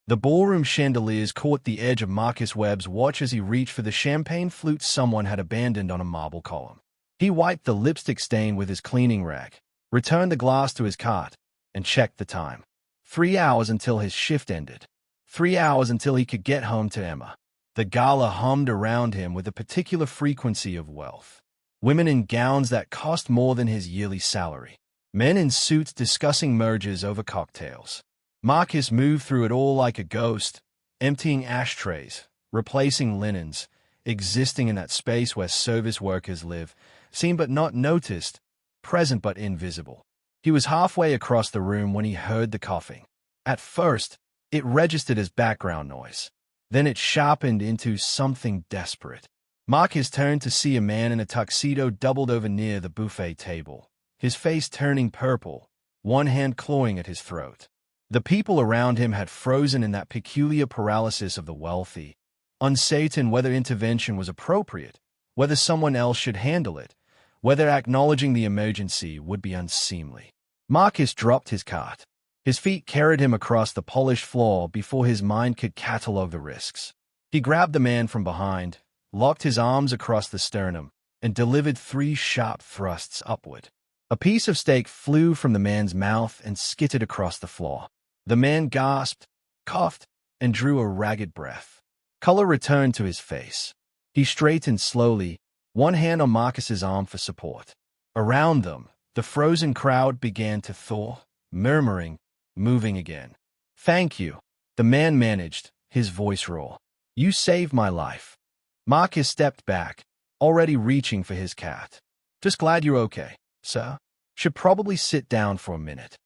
The ballroom chandeliers caught the edge of Marcus Webb's watch as he reached for the champagne flute someone had abandoned on a marble column. He wiped the lipstick stain with his cleaning rag, returned the glass to his cart, and checked the time. 3 hours until his shift ended. 3 hours until he could get home to Emma. The gala hummed around him with a particular frequency of wealth. Women in gowns that cost more than his yearly salary. Men in suits discussing mergers over cocktails. Marcus moved through it all like a ghost, emptying ashtrays, replacing linens, existing in that space where service workers live, seen but not noticed, present but invisible. He was halfway across the room when he heard the coughing. At first, it registered as background noise. Then it sharpened into something desperate. Marcus turned to see a man in a tuxedo doubled over near the buffet table, his face turning purple, one hand clawing at his throat. The people around him had frozen in that peculiar paralysis of the wealthy, uncertain whether intervention was appropriate, whether someone else should handle it, whether acknowledging the emergency would be unseemly. Marcus dropped his cart. His feet carried him across the polished floor before his mind could catalog the risks. He grabbed the man from behind, locked his arms across the sternum, and delivered 3 sharp thrusts upward. A piece of steak flew from the man's mouth and skittered across the floor. The man gasped, coughed, and drew a ragged breath. Color returned to his face. He straightened slowly, one hand on Marcus's arm for support. Around them, the frozen crowd began to thaw, murmuring, moving again. "Thank you," the man managed, his voice raw. "You saved my life." Marcus stepped back, already reaching for his cat. "Just glad you're okay, sir. Should probably sit down for a minute."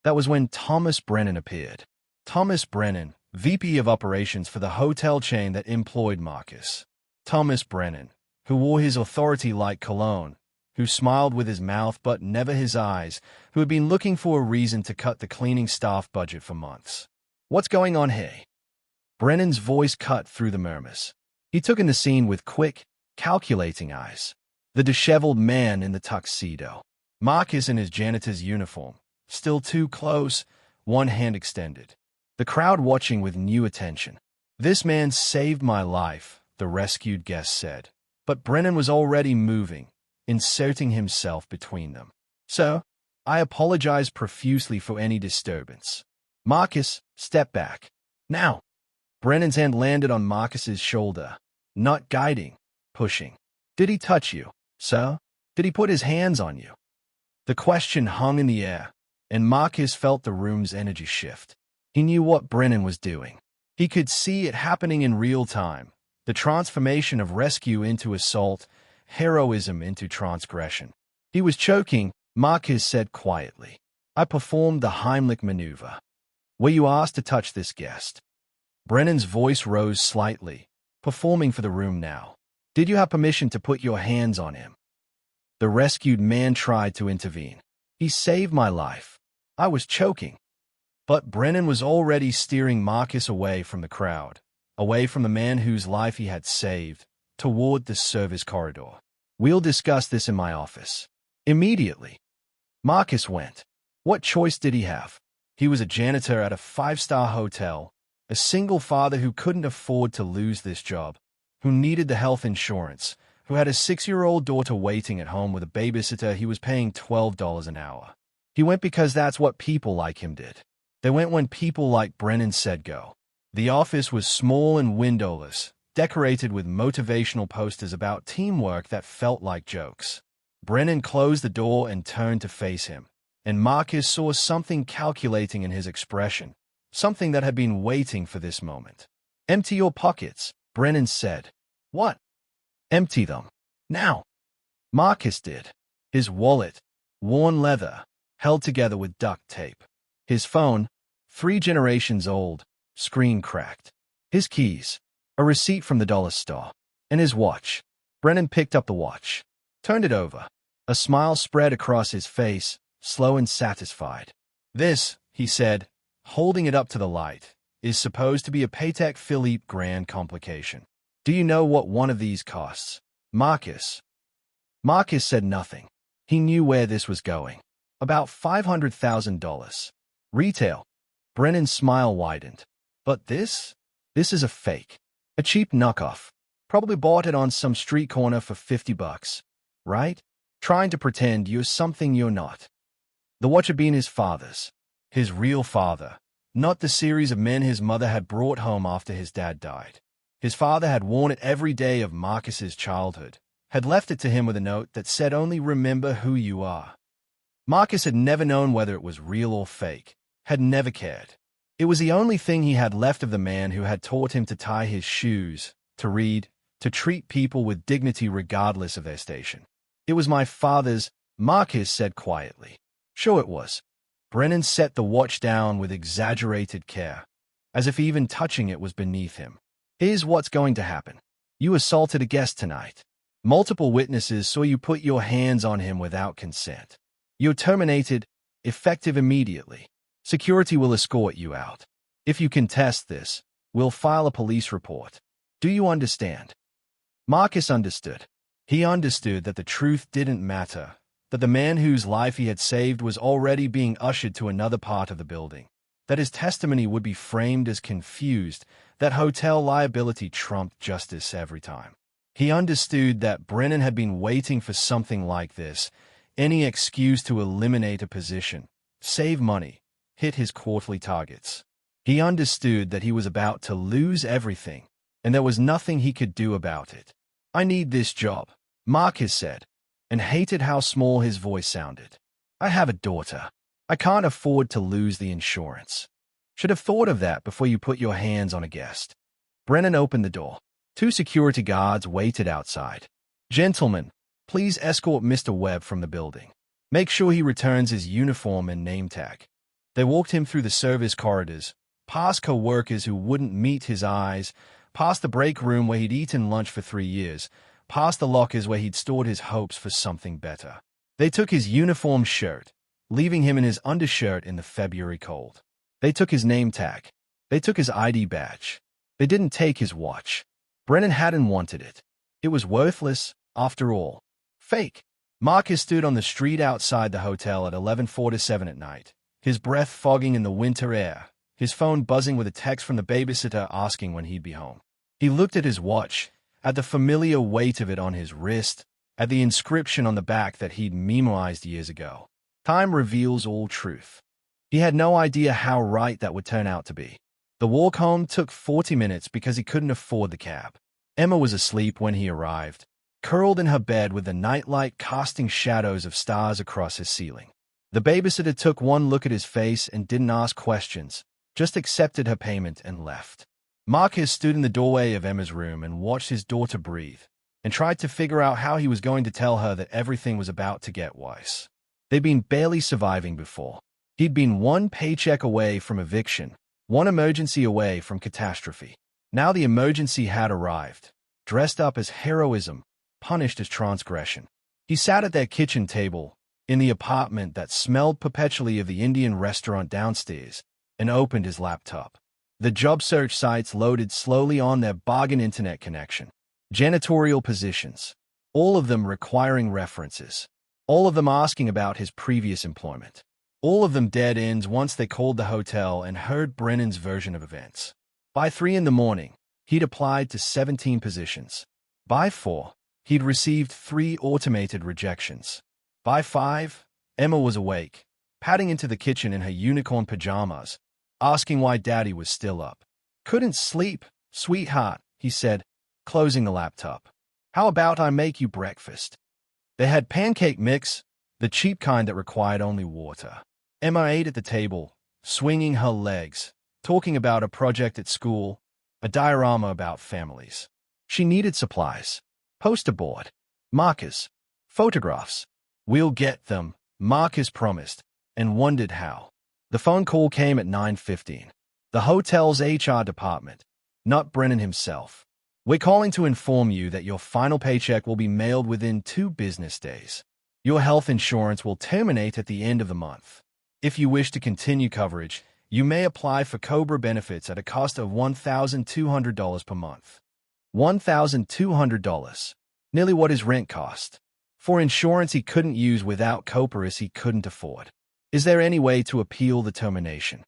That was when Thomas Brennan appeared. Thomas Brennan, VP of Operations for the hotel chain that employed Marcus. Thomas Brennan, who wore his authority like cologne, who smiled with his mouth but never his eyes, who had been looking for a reason to cut the cleaning staff budget for months. "What's going on here?" Brennan's voice cut through the murmurs. He took in the scene with quick, calculating eyes. The disheveled man in the tuxedo. Marcus in his janitor's uniform, still too close, one hand extended. The crowd watching with new attention. "This man saved my life," the rescued guest said. But Brennan was already moving, inserting himself between them. "So, I apologize profusely for any disturbance." Marcus, step back. "Now." Brennan's hand landed on Marcus's shoulder, not guiding, pushing. "Did he touch you, sir? Did he put his hands on you?" The question hung in the air, and Marcus felt the room's energy shift. He knew what Brennan was doing. He could see it happening in real time, the transformation of rescue into assault, heroism into transgression. He was choking, Marcus said quietly. "I performed the Heimlich maneuver." "Were you asked to touch this guest?" Brennan's voice rose slightly, performing for the room now. "Did you have permission to put your hands on him?" The rescued man tried to intervene. "He saved my life. I was choking." But Brennan was already steering Marcus away from the crowd, away from the man whose life he had saved, toward the service corridor. "We'll discuss this in my office." Immediately. Marcus went. What choice did he have? He was a janitor at a 5-star hotel, a single father who couldn't afford to lose this job, who needed the health insurance, who had a 6-year-old daughter waiting at home with a babysitter he was paying $12 an hour. He went because that's what people like him did. They went when people like Brennan said go. The office was small and windowless, decorated with motivational posters about teamwork that felt like jokes. Brennan closed the door and turned to face him, and Marcus saw something calculating in his expression, something that had been waiting for this moment. "Empty your pockets," Brennan said. "What?" "Empty them. Now." Marcus did. His wallet, worn leather, held together with duct tape. His phone, 3 generations old, screen cracked. His keys, a receipt from the dollar store, and his watch. Brennan picked up the watch, turned it over. A smile spread across his face, slow and satisfied. "This," he said, holding it up to the light, "is supposed to be a Patek Philippe Grand complication. Do you know what one of these costs?" Marcus said nothing. He knew where this was going. "About $500,000. Retail." Brennan's smile widened. But this is a fake. A cheap knockoff. Probably bought it on some street corner for $50, right? Trying to pretend you're something you're not. The watch had been his father's. His real father. Not the series of men his mother had brought home after his dad died. His father had worn it every day of Marcus's childhood, had left it to him with a note that said only remember who you are. Marcus had never known whether it was real or fake, had never cared. It was the only thing he had left of the man who had taught him to tie his shoes, to read, to treat people with dignity regardless of their station. It was my father's, Marcus said quietly. Sure it was. Brennan set the watch down with exaggerated care, as if even touching it was beneath him. Here's what's going to happen. You assaulted a guest tonight. Multiple witnesses saw you put your hands on him without consent. You're terminated, effective immediately. Security will escort you out. If you contest this, we'll file a police report. Do you understand? Marcus understood. He understood that the truth didn't matter, that the man whose life he had saved was already being ushered to another part of the building, that his testimony would be framed as confused, that hotel liability trumped justice every time. He understood that Brennan had been waiting for something like this, any excuse to eliminate a position, save money, hit his quarterly targets. He understood that he was about to lose everything, and there was nothing he could do about it. I need this job, Marcus said, and hated how small his voice sounded. I have a daughter. I can't afford to lose the insurance. Should have thought of that before you put your hands on a guest. Brennan opened the door. 2 security guards waited outside. Gentlemen, please escort Mr. Webb from the building. Make sure he returns his uniform and name tag. They walked him through the service corridors, past co-workers who wouldn't meet his eyes, past the break room where he'd eaten lunch for 3 years, past the lockers where he'd stored his hopes for something better. They took his uniform shirt, leaving him in his undershirt in the February cold. They took his name tag. They took his ID badge. They didn't take his watch. Brennan hadn't wanted it. It was worthless, after all. Fake. Marcus stood on the street outside the hotel at 11:47 at night, his breath fogging in the winter air, his phone buzzing with a text from the babysitter asking when he'd be home. He looked at his watch, at the familiar weight of it on his wrist, at the inscription on the back that he'd memorized years ago. Time reveals all truth. He had no idea how right that would turn out to be. The walk home took 40 minutes because he couldn't afford the cab. Emma was asleep when he arrived, curled in her bed with the nightlight casting shadows of stars across his ceiling. The babysitter took one look at his face and didn't ask questions, just accepted her payment and left. Marcus stood in the doorway of Emma's room and watched his daughter breathe, and tried to figure out how he was going to tell her that everything was about to get worse. They'd been barely surviving before. He'd been one paycheck away from eviction, one emergency away from catastrophe. Now the emergency had arrived, dressed up as heroism, punished as transgression. He sat at their kitchen table, in the apartment that smelled perpetually of the Indian restaurant downstairs, and opened his laptop. The job search sites loaded slowly on their bargain internet connection. Janitorial positions, all of them requiring references, all of them asking about his previous employment, all of them dead ends once they called the hotel and heard Brennan's version of events. By 3 in the morning, he'd applied to 17 positions. By 4, he'd received 3 automated rejections. By 5, Emma was awake, padding into the kitchen in her unicorn pajamas, asking why Daddy was still up. Couldn't sleep, sweetheart, he said, closing the laptop. How about I make you breakfast? They had pancake mix, the cheap kind that required only water. Emma ate at the table, swinging her legs, talking about a project at school, a diorama about families. She needed supplies. Poster board. Markers. Photographs. We'll get them, Marcus promised, and wondered how. The phone call came at 9:15. The hotel's HR department, not Brennan himself. We're calling to inform you that your final paycheck will be mailed within 2 business days. Your health insurance will terminate at the end of the month. If you wish to continue coverage, you may apply for COBRA benefits at a cost of $1,200 per month. $1,200. Nearly what his rent cost. For insurance he couldn't use without COBRAs he couldn't afford. Is there any way to appeal the termination?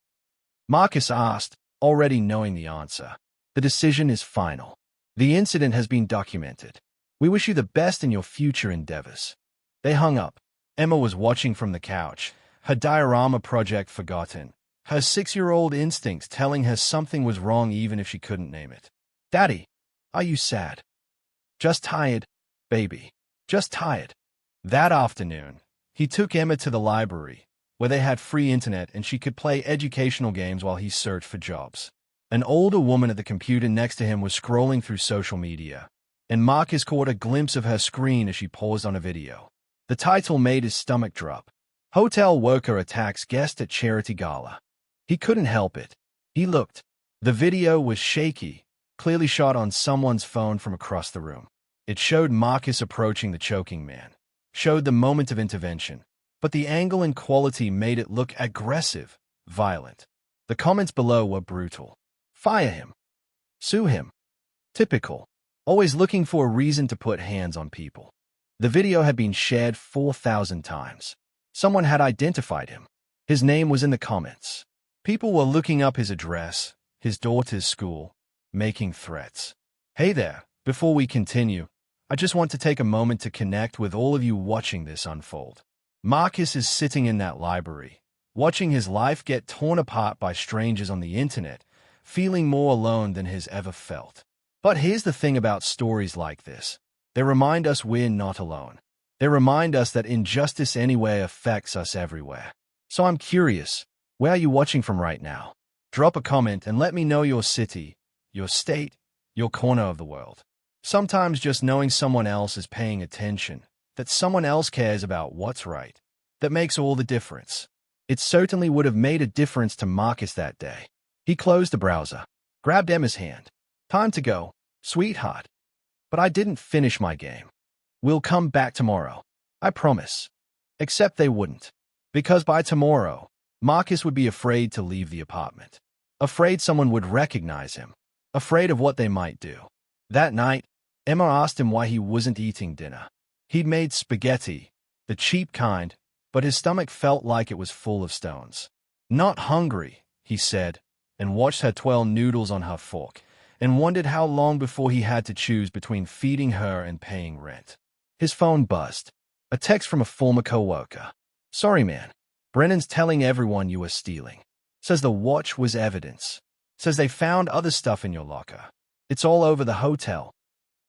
Marcus asked, already knowing the answer. The decision is final. The incident has been documented. We wish you the best in your future endeavors. They hung up. Emma was watching from the couch, her diorama project forgotten, her 6-year-old instincts telling her something was wrong even if she couldn't name it. Daddy, are you sad? Just tired, baby. Just tired. That afternoon, he took Emma to the library, where they had free internet and she could play educational games while he searched for jobs. An older woman at the computer next to him was scrolling through social media, and Marcus caught a glimpse of her screen as she paused on a video. The title made his stomach drop. Hotel worker attacks guest at charity gala. He couldn't help it. He looked. The video was shaky, clearly shot on someone's phone from across the room. It showed Marcus approaching the choking man, showed the moment of intervention, but the angle and quality made it look aggressive, violent. The comments below were brutal. Fire him. Sue him. Typical. Always looking for a reason to put hands on people. The video had been shared 4,000 times. Someone had identified him. His name was in the comments. People were looking up his address, his daughter's school, making threats. Hey there, before we continue, I just want to take a moment to connect with all of you watching this unfold. Marcus is sitting in that library, watching his life get torn apart by strangers on the internet, feeling more alone than he's ever felt. But here's the thing about stories like this. They remind us we're not alone. They remind us that injustice anywhere affects us everywhere. So I'm curious, where are you watching from right now? Drop a comment and let me know your city, your state, your corner of the world. Sometimes just knowing someone else is paying attention, that someone else cares about what's right, that makes all the difference. It certainly would have made a difference to Marcus that day. He closed the browser, grabbed Emma's hand. Time to go, sweetheart. But I didn't finish my game. We'll come back tomorrow. I promise. Except they wouldn't. Because by tomorrow, Marcus would be afraid to leave the apartment. Afraid someone would recognize him. Afraid of what they might do. That night, Emma asked him why he wasn't eating dinner. He'd made spaghetti, the cheap kind, but his stomach felt like it was full of stones. Not hungry, he said, and watched her twirl noodles on her fork, and wondered how long before he had to choose between feeding her and paying rent. His phone buzzed. A text from a former co-worker. Sorry, man. Brennan's telling everyone you were stealing. Says the watch was evidence. Says they found other stuff in your locker. It's all over the hotel.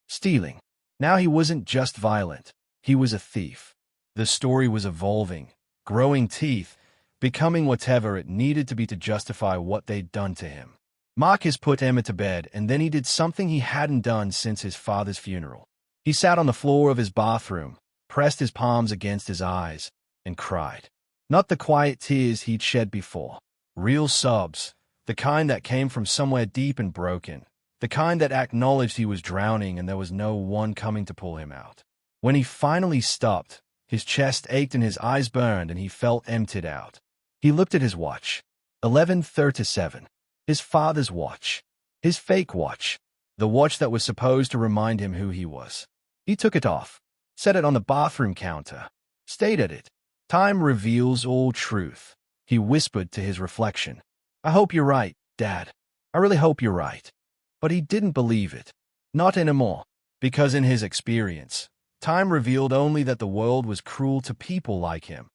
Stealing. Now he wasn't just violent. He was a thief. The story was evolving, growing teeth, becoming whatever it needed to be to justify what they'd done to him. Marcus put Emma to bed, and then he did something he hadn't done since his father's funeral. He sat on the floor of his bathroom, pressed his palms against his eyes, and cried. Not the quiet tears he'd shed before. Real sobs, the kind that came from somewhere deep and broken, the kind that acknowledged he was drowning and there was no one coming to pull him out. When he finally stopped, his chest ached and his eyes burned and he felt emptied out. He looked at his watch. 11:37. His father's watch. His fake watch. The watch that was supposed to remind him who he was. He took it off, set it on the bathroom counter, stayed at it. Time reveals all truth, he whispered to his reflection. I hope you're right, Dad. I really hope you're right. But he didn't believe it. Not anymore. Because in his experience, time revealed only that the world was cruel to people like him.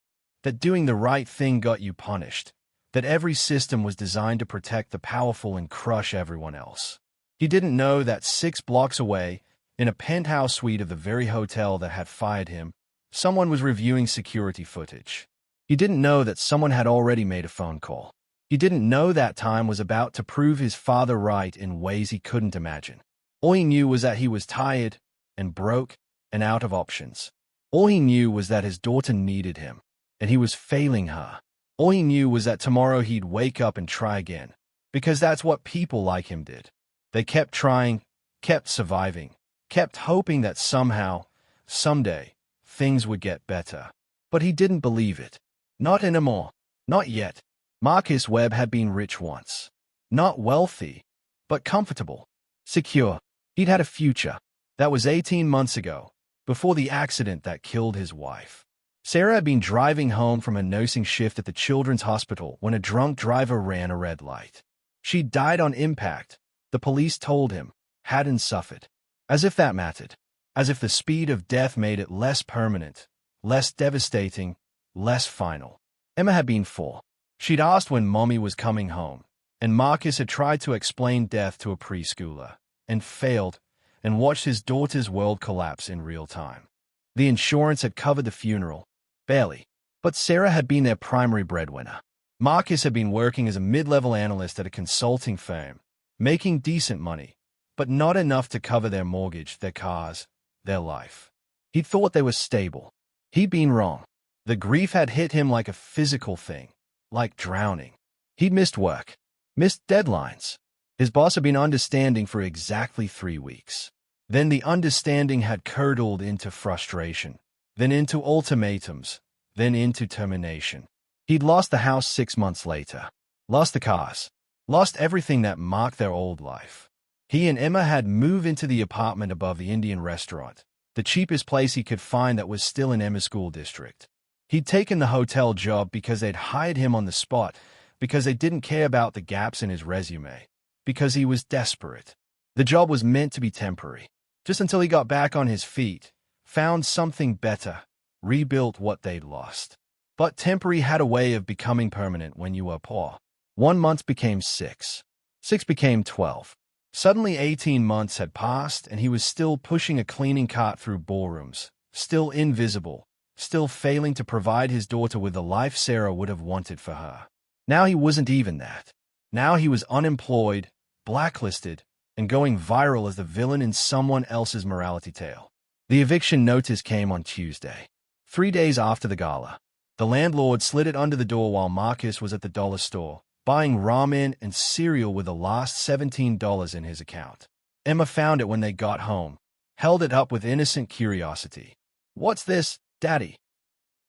That doing the right thing got you punished. That every system was designed to protect the powerful and crush everyone else. He didn't know that 6 blocks away, in a penthouse suite of the very hotel that had fired him, someone was reviewing security footage. He didn't know that someone had already made a phone call. He didn't know that time was about to prove his father right in ways he couldn't imagine. All he knew was that he was tired and broke and out of options. All he knew was that his daughter needed him, and he was failing her. All he knew was that tomorrow he'd wake up and try again, because that's what people like him did. They kept trying, kept surviving, kept hoping that somehow, someday, things would get better. But he didn't believe it. Not anymore. Not yet. Marcus Webb had been rich once. Not wealthy, but comfortable. Secure. He'd had a future. That was 18 months ago, before the accident that killed his wife. Sarah had been driving home from a nursing shift at the children's hospital when a drunk driver ran a red light. She died on impact, the police told him, hadn't suffered. As if that mattered. As if the speed of death made it less permanent, less devastating, less final. Emma had been 4. She'd asked when Mommy was coming home, and Marcus had tried to explain death to a preschooler, and failed, and watched his daughter's world collapse in real time. The insurance had covered the funeral, barely, but Sarah had been their primary breadwinner. Marcus had been working as a mid-level analyst at a consulting firm, making decent money, but not enough to cover their mortgage, their cars, their life. He thought they were stable. He'd been wrong. The grief had hit him like a physical thing, like drowning. He'd missed work, missed deadlines. His boss had been understanding for exactly 3 weeks. Then the understanding had curdled into frustration, then into ultimatums, then into termination. He'd lost the house 6 months later, lost the cars, lost everything that marked their old life. He and Emma had moved into the apartment above the Indian restaurant, the cheapest place he could find that was still in Emma's school district. He'd taken the hotel job because they'd hired him on the spot, because they didn't care about the gaps in his resume, because he was desperate. The job was meant to be temporary, just until he got back on his feet, found something better, rebuilt what they'd lost. But temporary had a way of becoming permanent when you were poor. 1 month became 6. 6 became 12. Suddenly 18 months had passed, and he was still pushing a cleaning cart through ballrooms, still invisible, still failing to provide his daughter with the life Sarah would have wanted for her. Now he wasn't even that. Now he was unemployed, blacklisted, and going viral as the villain in someone else's morality tale. The eviction notice came on Tuesday, 3 days after the gala. The landlord slid it under the door while Marcus was at the dollar store, buying ramen and cereal with the last $17 in his account. Emma found it when they got home, held it up with innocent curiosity. "What's this, Daddy?"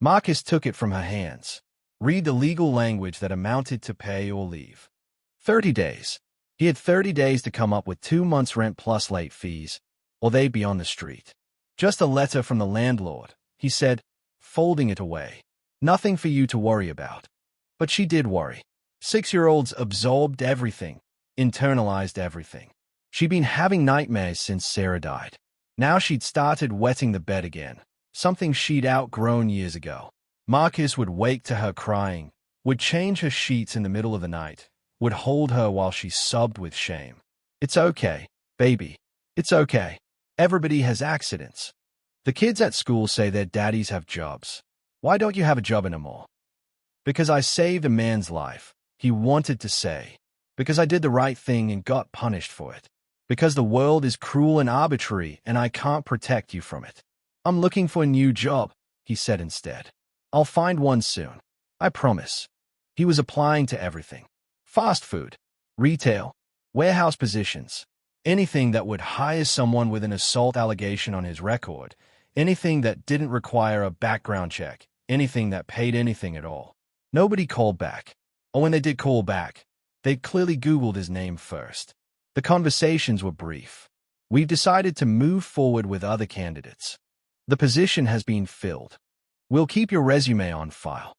Marcus took it from her hands. Read the legal language that amounted to pay or leave. 30 days. He had 30 days to come up with 2 months' rent plus late fees, or they'd be on the street. "Just a letter from the landlord," he said, folding it away. "Nothing for you to worry about." But she did worry. 6-year-olds absorbed everything, internalized everything. She'd been having nightmares since Sarah died. Now she'd started wetting the bed again, something she'd outgrown years ago. Marcus would wake to her crying, would change her sheets in the middle of the night, would hold her while she sobbed with shame. "It's okay, baby. It's okay. Everybody has accidents. The kids at school say their daddies have jobs. Why don't you have a job anymore?" "Because I saved a man's life," he wanted to say. "Because I did the right thing and got punished for it. Because the world is cruel and arbitrary and I can't protect you from it. I'm looking for a new job," he said instead. "I'll find one soon. I promise." He was applying to everything. Fast food, retail, warehouse positions, anything that would hire someone with an assault allegation on his record, anything that didn't require a background check, anything that paid anything at all. Nobody called back. Or when they did call back, they'd clearly Googled his name first. The conversations were brief. "We've decided to move forward with other candidates. The position has been filled. We'll keep your resume on file."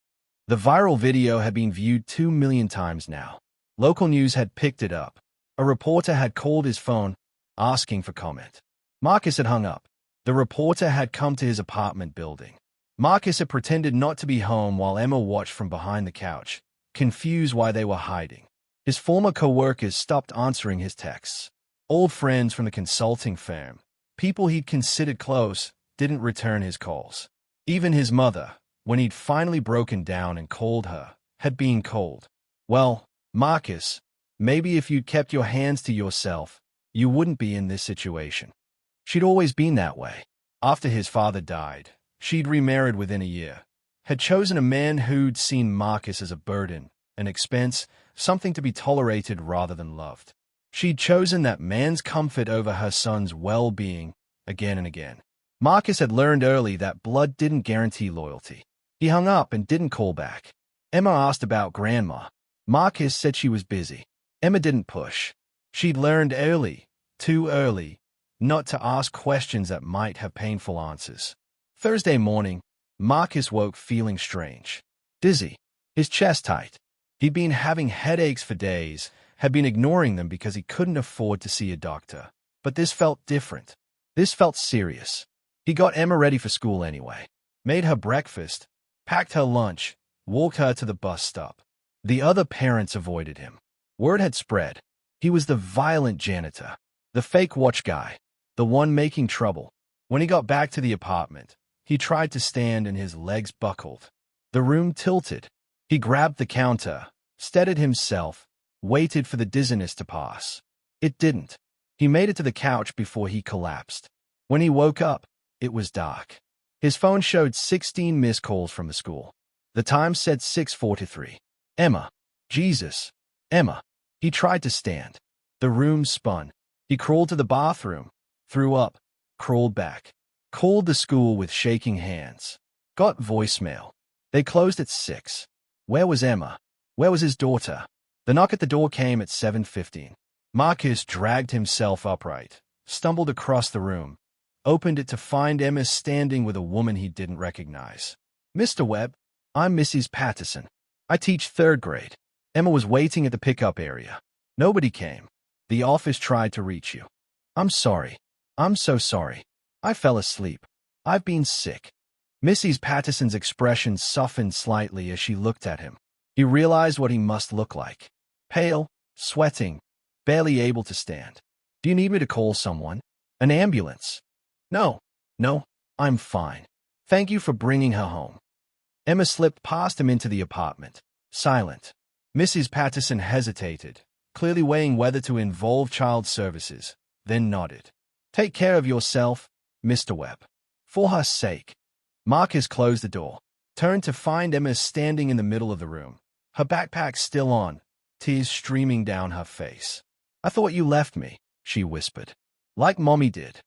The viral video had been viewed 2 million times now. Local news had picked it up. A reporter had called his phone, asking for comment. Marcus had hung up. The reporter had come to his apartment building. Marcus had pretended not to be home while Emma watched from behind the couch, confused why they were hiding. His former co-workers stopped answering his texts. Old friends from the consulting firm, people he'd considered close, didn't return his calls. Even his mother, when he'd finally broken down and called her, had been cold. "Well, Marcus, maybe if you'd kept your hands to yourself, you wouldn't be in this situation." She'd always been that way. After his father died, she'd remarried within a year, had chosen a man who'd seen Marcus as a burden, an expense, something to be tolerated rather than loved. She'd chosen that man's comfort over her son's well-being again and again. Marcus had learned early that blood didn't guarantee loyalty. He hung up and didn't call back. Emma asked about Grandma. Marcus said she was busy. Emma didn't push. She'd learned early, too early, not to ask questions that might have painful answers. Thursday morning, Marcus woke feeling strange. Dizzy. His chest tight. He'd been having headaches for days, had been ignoring them because he couldn't afford to see a doctor. But this felt different. This felt serious. He got Emma ready for school anyway, made her breakfast, packed her lunch, walked her to the bus stop. The other parents avoided him. Word had spread. He was the violent janitor, the fake watch guy, the one making trouble. When he got back to the apartment, he tried to stand and his legs buckled. The room tilted. He grabbed the counter, steadied himself, waited for the dizziness to pass. It didn't. He made it to the couch before he collapsed. When he woke up, it was dark. His phone showed 16 missed calls from the school. The time said 6:43. Emma. Jesus. Emma. He tried to stand. The room spun. He crawled to the bathroom, threw up, crawled back. Called the school with shaking hands. Got voicemail. They closed at 6. Where was Emma? Where was his daughter? The knock at the door came at 7:15. Marcus dragged himself upright, stumbled across the room, opened it to find Emma standing with a woman he didn't recognize. Mr. Webb, I'm Mrs. Patterson. I teach 3rd grade. Emma was waiting at the pickup area. Nobody came. The office tried to reach you. I'm sorry. I'm so sorry. I fell asleep. I've been sick. Mrs. Patterson's expression softened slightly as she looked at him. He realized what he must look like. Pale, sweating, barely able to stand. Do you need me to call someone? An ambulance? No, I'm fine. Thank you for bringing her home. Emma slipped past him into the apartment, silent. Mrs. Patterson hesitated, clearly weighing whether to involve child services, then nodded. Take care of yourself, Mr. Webb. For her sake. Marcus closed the door, turned to find Emma standing in the middle of the room, her backpack still on, tears streaming down her face. I thought you left me, she whispered. Like Mommy did.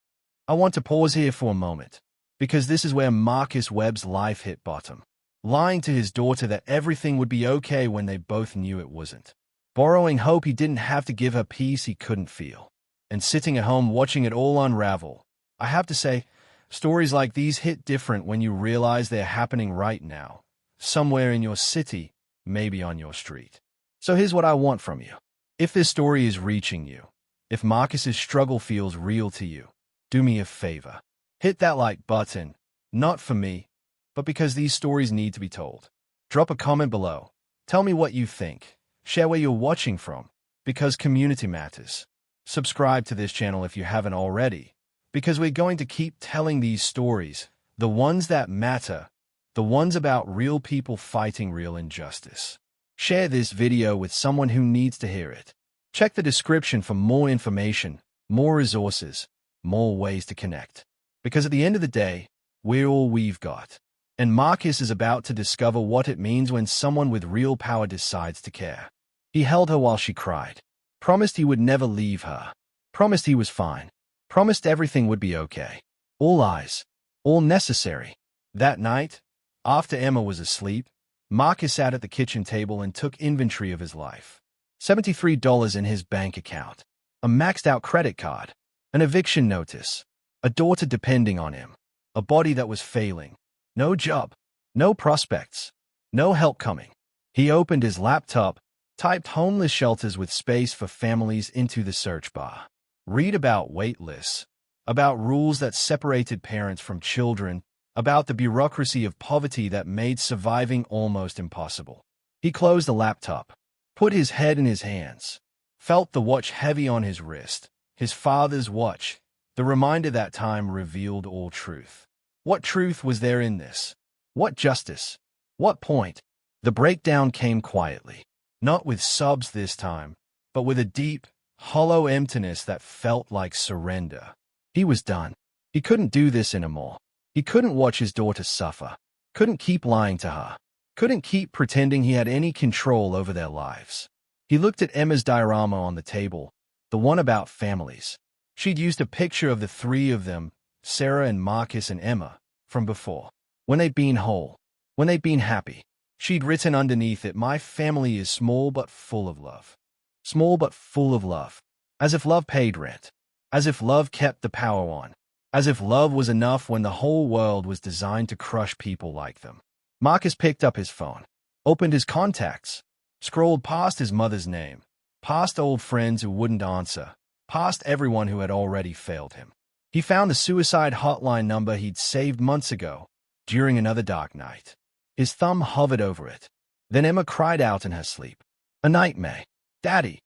I want to pause here for a moment, because this is where Marcus Webb's life hit bottom. Lying to his daughter that everything would be okay when they both knew it wasn't. Borrowing hope he didn't have to give her peace he couldn't feel. And sitting at home watching it all unravel. I have to say, stories like these hit different when you realize they're happening right now. Somewhere in your city, maybe on your street. So here's what I want from you. If this story is reaching you, if Marcus's struggle feels real to you, do me a favor. Hit that like button, not for me, but because these stories need to be told. Drop a comment below. Tell me what you think. Share where you're watching from, because community matters. Subscribe to this channel if you haven't already, because we're going to keep telling these stories, the ones that matter, the ones about real people fighting real injustice. Share this video with someone who needs to hear it. Check the description for more information, more resources, more ways to connect. Because at the end of the day, we're all we've got. And Marcus is about to discover what it means when someone with real power decides to care. He held her while she cried. Promised he would never leave her. Promised he was fine. Promised everything would be okay. All eyes. All necessary. That night, after Emma was asleep, Marcus sat at the kitchen table and took inventory of his life. $73 in his bank account. A maxed-out credit card. An eviction notice. A daughter depending on him. A body that was failing. No job. No prospects. No help coming. He opened his laptop, typed homeless shelters with space for families into the search bar. Read about wait lists, about rules that separated parents from children, about the bureaucracy of poverty that made surviving almost impossible. He closed the laptop, put his head in his hands, felt the watch heavy on his wrist, his father's watch, the reminder that time revealed all truth. What truth was there in this? What justice? What point? The breakdown came quietly, not with sobs this time, but with a deep, hollow emptiness that felt like surrender. He was done. He couldn't do this anymore. He couldn't watch his daughter suffer, couldn't keep lying to her, couldn't keep pretending he had any control over their lives. He looked at Emma's diorama on the table, the one about families. She'd used a picture of the 3 of them, Sarah and Marcus and Emma, from before. When they'd been whole, when they'd been happy. She'd written underneath it, "My family is small but full of love." Small but full of love. As if love paid rent. As if love kept the power on. As if love was enough when the whole world was designed to crush people like them. Marcus picked up his phone, opened his contacts, scrolled past his mother's name, past old friends who wouldn't answer, past everyone who had already failed him. He found the suicide hotline number he'd saved months ago, during another dark night. His thumb hovered over it. Then Emma cried out in her sleep. "A nightmare. Daddy!"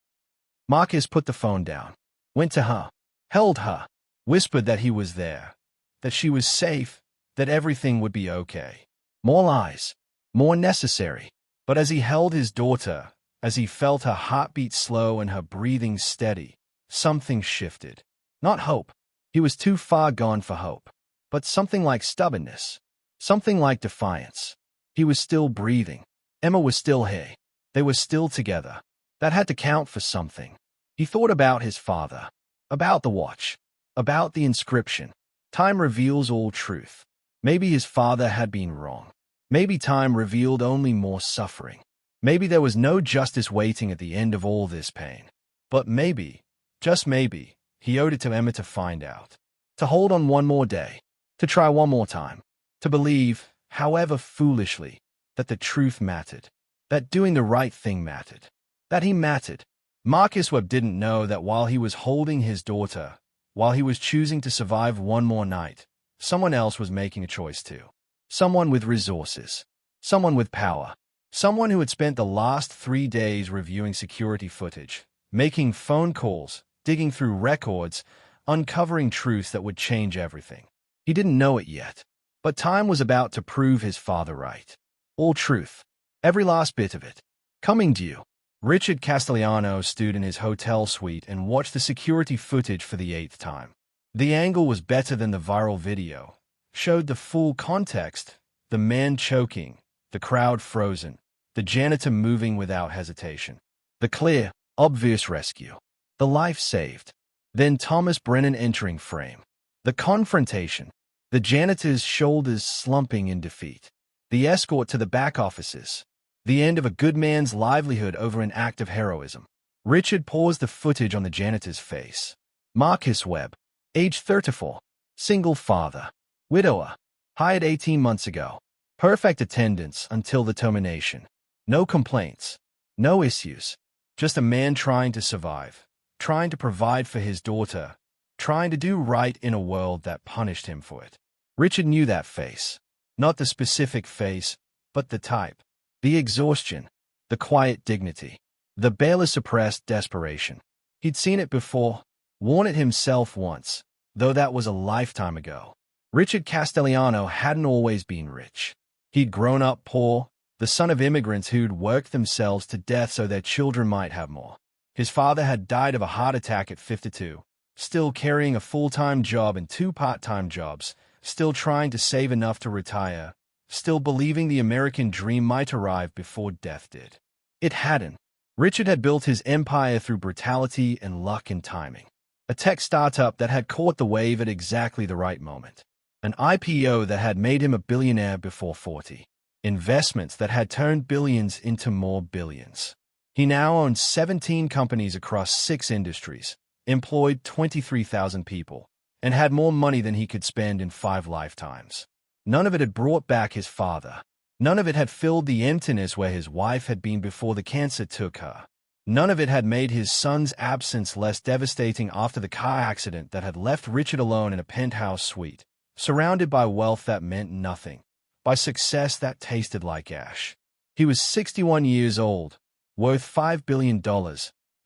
Marcus put the phone down, went to her, held her, whispered that he was there, that she was safe, that everything would be okay. More lies, more necessary. But as he held his daughter, as he felt her heartbeat slow and her breathing steady, something shifted. Not hope. He was too far gone for hope. But something like stubbornness. Something like defiance. He was still breathing. Emma was still here. They were still together. That had to count for something. He thought about his father. About the watch. About the inscription. Time reveals all truth. Maybe his father had been wrong. Maybe time revealed only more suffering. Maybe there was no justice waiting at the end of all this pain. But maybe, just maybe, he owed it to Emma to find out. To hold on one more day. To try one more time. To believe, however foolishly, that the truth mattered. That doing the right thing mattered. That he mattered. Marcus Webb didn't know that while he was holding his daughter, while he was choosing to survive one more night, someone else was making a choice too. Someone with resources. Someone with power. Someone who had spent the last 3 days reviewing security footage, making phone calls, digging through records, uncovering truths that would change everything. He didn't know it yet, but time was about to prove his father right. All truth. Every last bit of it. Coming to you. Richard Castellano stood in his hotel suite and watched the security footage for the 8th time. The angle was better than the viral video. Showed the full context, the man choking, the crowd frozen, the janitor moving without hesitation. The clear, obvious rescue. The life saved. Then Thomas Brennan entering frame. The confrontation. The janitor's shoulders slumping in defeat. The escort to the back offices. The end of a good man's livelihood over an act of heroism. Richard paused the footage on the janitor's face. Marcus Webb, age 34, single father, widower, hired 18 months ago. Perfect attendance until the termination. No complaints, no issues. Just a man trying to survive, trying to provide for his daughter, trying to do right in a world that punished him for it. Richard knew that face. Not the specific face, but the type. The exhaustion, the quiet dignity, the barely suppressed desperation. He'd seen it before, worn it himself once, though that was a lifetime ago. Richard Castellano hadn't always been rich. He'd grown up poor, the son of immigrants who'd worked themselves to death so their children might have more. His father had died of a heart attack at 52, still carrying a full-time job and 2 part-time jobs, still trying to save enough to retire, still believing the American dream might arrive before death did. It hadn't. Richard had built his empire through brutality and luck and timing. A tech startup that had caught the wave at exactly the right moment. An IPO that had made him a billionaire before 40. Investments that had turned billions into more billions. He now owned 17 companies across 6 industries, employed 23,000 people, and had more money than he could spend in 5 lifetimes. None of it had brought back his father. None of it had filled the emptiness where his wife had been before the cancer took her. None of it had made his son's absence less devastating after the car accident that had left Richard alone in a penthouse suite, surrounded by wealth that meant nothing, by success that tasted like ash. He was 61 years old, worth $5 billion,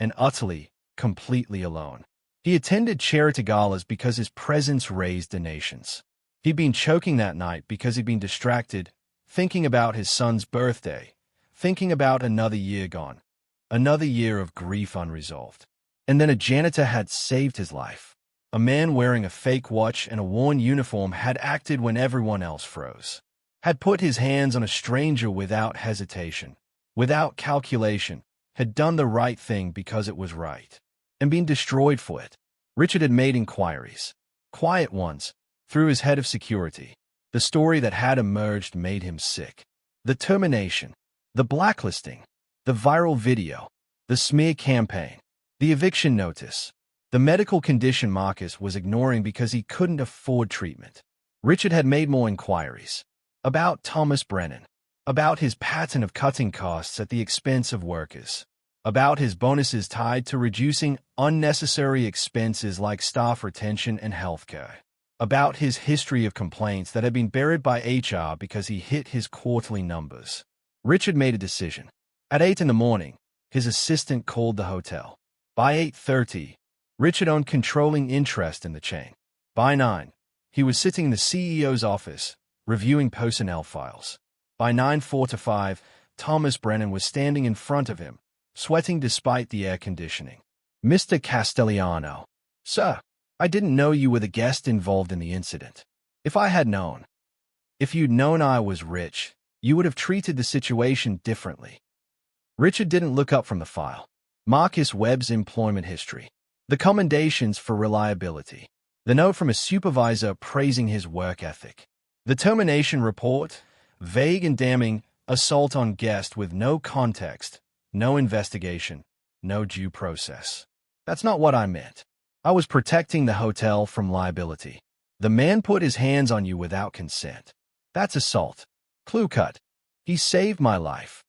and utterly, completely alone. He attended charity galas because his presence raised donations. He'd been choking that night because he'd been distracted, thinking about his son's birthday, thinking about another year gone, another year of grief unresolved. And then a janitor had saved his life. A man wearing a fake watch and a worn uniform had acted when everyone else froze. Had put his hands on a stranger without hesitation, without calculation, had done the right thing because it was right, and been destroyed for it. Richard had made inquiries, quiet ones, through his head of security. The story that had emerged made him sick. The termination, the blacklisting, the viral video, the smear campaign, the eviction notice, the medical condition Marcus was ignoring because he couldn't afford treatment. Richard had made more inquiries. About Thomas Brennan. About his pattern of cutting costs at the expense of workers. about his bonuses tied to reducing unnecessary expenses like staff retention and healthcare, about his history of complaints that had been buried by HR because he hit his quarterly numbers. Richard made a decision. At 8 in the morning, his assistant called the hotel. By 8:30, Richard owned controlling interest in the chain. By 9, he was sitting in the CEO's office, reviewing personnel files. By 9:45, Thomas Brennan was standing in front of him, sweating despite the air conditioning. Mr. Castellano. Sir, I didn't know you were the guest involved in the incident. If you'd known I was rich, you would have treated the situation differently. Richard didn't look up from the file. Marcus Webb's employment history. The commendations for reliability. The note from a supervisor praising his work ethic. The termination report, vague and damning, assault on guest with no context, no investigation, no due process. That's not what I meant. I was protecting the hotel from liability. The man put his hands on you without consent. That's assault. Clue cut. He saved my life.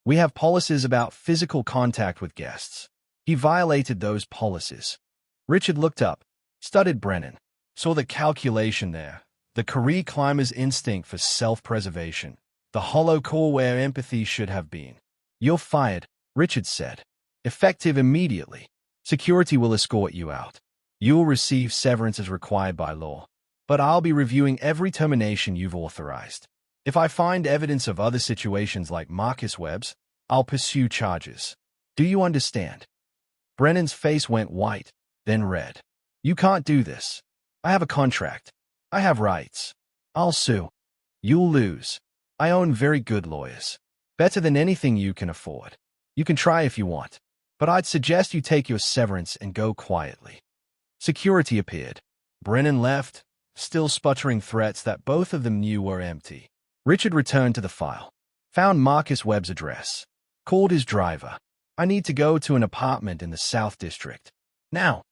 We have policies about physical contact with guests. He violated those policies. Richard looked up, studied Brennan, saw the calculation there, the career climber's instinct for self-preservation, the hollow core where empathy should have been. You're fired, Richard said. Effective immediately. Security will escort you out. You'll receive severance as required by law. But I'll be reviewing every termination you've authorized. If I find evidence of other situations like Marcus Webb's, I'll pursue charges. Do you understand? Brennan's face went white, then red. You can't do this. I have a contract. I have rights. I'll sue. You'll lose. I own very good lawyers. Better than anything you can afford. You can try if you want. But I'd suggest you take your severance and go quietly. Security appeared. Brennan left, still sputtering threats that both of them knew were empty. Richard returned to the file. Found Marcus Webb's address. Called his driver. I need to go to an apartment in the South District. Now.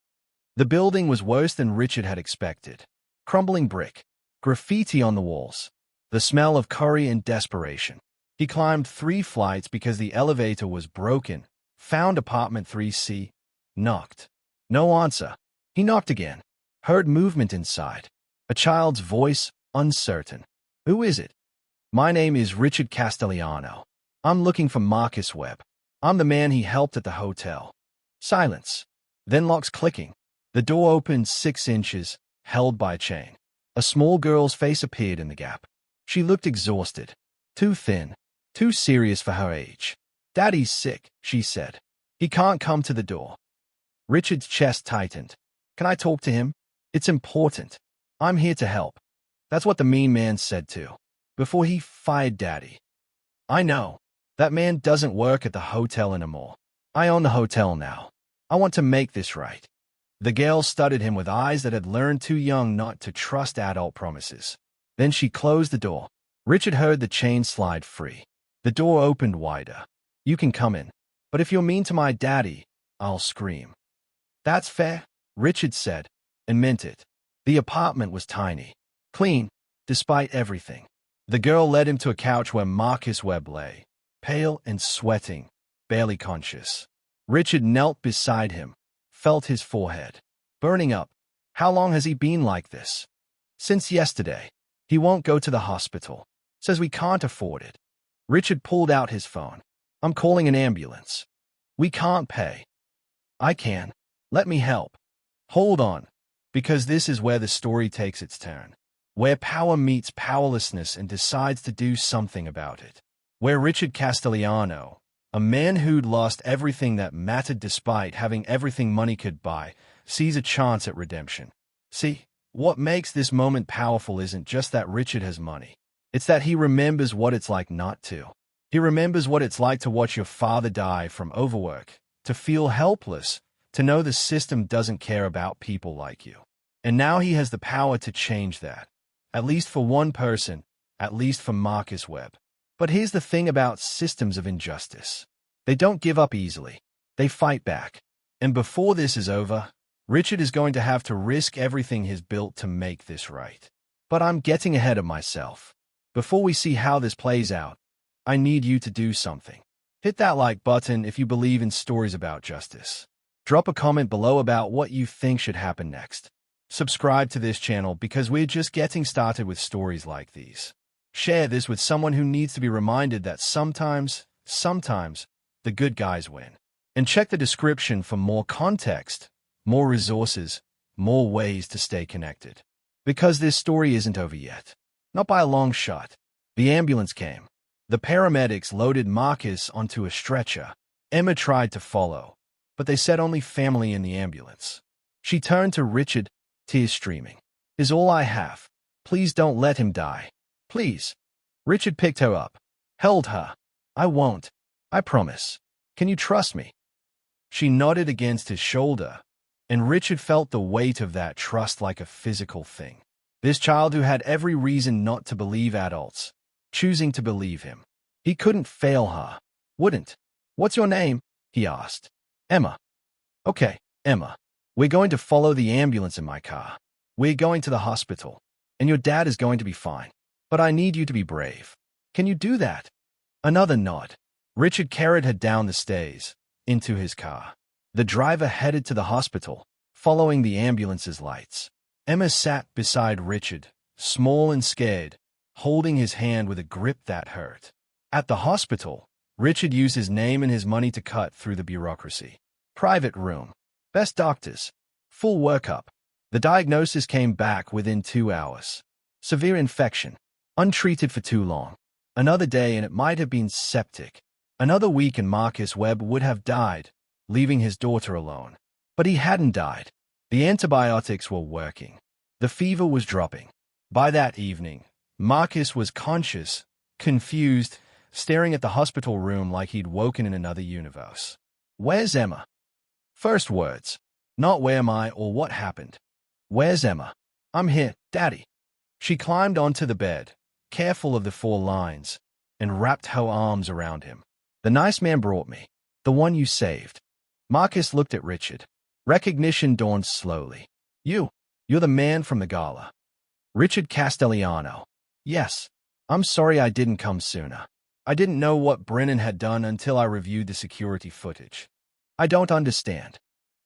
The building was worse than Richard had expected. Crumbling brick. Graffiti on the walls. The smell of curry and desperation. He climbed 3 flights because the elevator was broken. Found apartment 3C. Knocked. No answer. He knocked again. Heard movement inside. A child's voice, uncertain. Who is it? My name is Richard Castellano. I'm looking for Marcus Webb. I'm the man he helped at the hotel. Silence. Then locks clicking. The door opened 6 inches, held by a chain. A small girl's face appeared in the gap. She looked exhausted. Too thin. Too serious for her age. Daddy's sick, she said. He can't come to the door. Richard's chest tightened. Can I talk to him? It's important. I'm here to help. That's what the mean man said too. Before he fired Daddy. I know. That man doesn't work at the hotel anymore. I own the hotel now. I want to make this right. The girl studied him with eyes that had learned too young not to trust adult promises. Then she closed the door. Richard heard the chain slide free. The door opened wider. You can come in. But if you're mean to my daddy, I'll scream. That's fair, Richard said, and meant it. The apartment was tiny. Clean, despite everything. The girl led him to a couch where Marcus Webb lay, pale and sweating, barely conscious. Richard knelt beside him, felt his forehead. Burning up. How long has he been like this? Since yesterday. He won't go to the hospital. Says we can't afford it. Richard pulled out his phone. I'm calling an ambulance. We can't pay. I can. Let me help. Hold on. Because this is where the story takes its turn. Where power meets powerlessness and decides to do something about it. Where Richard Castellano, a man who'd lost everything that mattered despite having everything money could buy, sees a chance at redemption. See, what makes this moment powerful isn't just that Richard has money. It's that he remembers what it's like not to. He remembers what it's like to watch your father die from overwork, to feel helpless, to know the system doesn't care about people like you. And now he has the power to change that. At least for one person, at least for Marcus Webb. But here's the thing about systems of injustice. They don't give up easily. They fight back. And before this is over, Richard is going to have to risk everything he's built to make this right. But I'm getting ahead of myself. Before we see how this plays out, I need you to do something. Hit that like button if you believe in stories about justice. Drop a comment below about what you think should happen next. Subscribe to this channel because we're just getting started with stories like these. Share this with someone who needs to be reminded that sometimes, the good guys win. And check the description for more context, more resources, more ways to stay connected. Because this story isn't over yet. Not by a long shot. The ambulance came. The paramedics loaded Marcus onto a stretcher. Emma tried to follow, but they said only family in the ambulance. She turned to Richard, tears streaming. "Is all I have. Please don't let him die. Please." Richard picked her up, held her. "I won't. I promise. Can you trust me?" She nodded against his shoulder, and Richard felt the weight of that trust like a physical thing. This child who had every reason not to believe adults, choosing to believe him. He couldn't fail her. Wouldn't. "What's your name?" he asked. "Emma." "Okay, Emma. We're going to follow the ambulance in my car. We're going to the hospital, and your dad is going to be fine. But I need you to be brave. Can you do that?" Another nod. Richard carried her down the stairs, into his car. The driver headed to the hospital, following the ambulance's lights. Emma sat beside Richard, small and scared, holding his hand with a grip that hurt. At the hospital, Richard used his name and his money to cut through the bureaucracy. Private room. Best doctors. Full workup. The diagnosis came back within 2 hours. Severe infection. Untreated for too long. Another day and it might have been septic. Another week and Marcus Webb would have died, leaving his daughter alone. But he hadn't died. The antibiotics were working. The fever was dropping. By that evening, Marcus was conscious, confused, staring at the hospital room like he'd woken in another universe. "Where's Emma?" First words. Not "where am I" or "what happened." "Where's Emma?" "I'm here, Daddy." She climbed onto the bed, careful of the 4 lines, and wrapped her arms around him. "The nice man brought me. The one you saved." Marcus looked at Richard. Recognition dawned slowly. You're the man from the gala." "Richard Castellano." "Yes. I'm sorry I didn't come sooner. I didn't know what Brennan had done until I reviewed the security footage. I don't understand.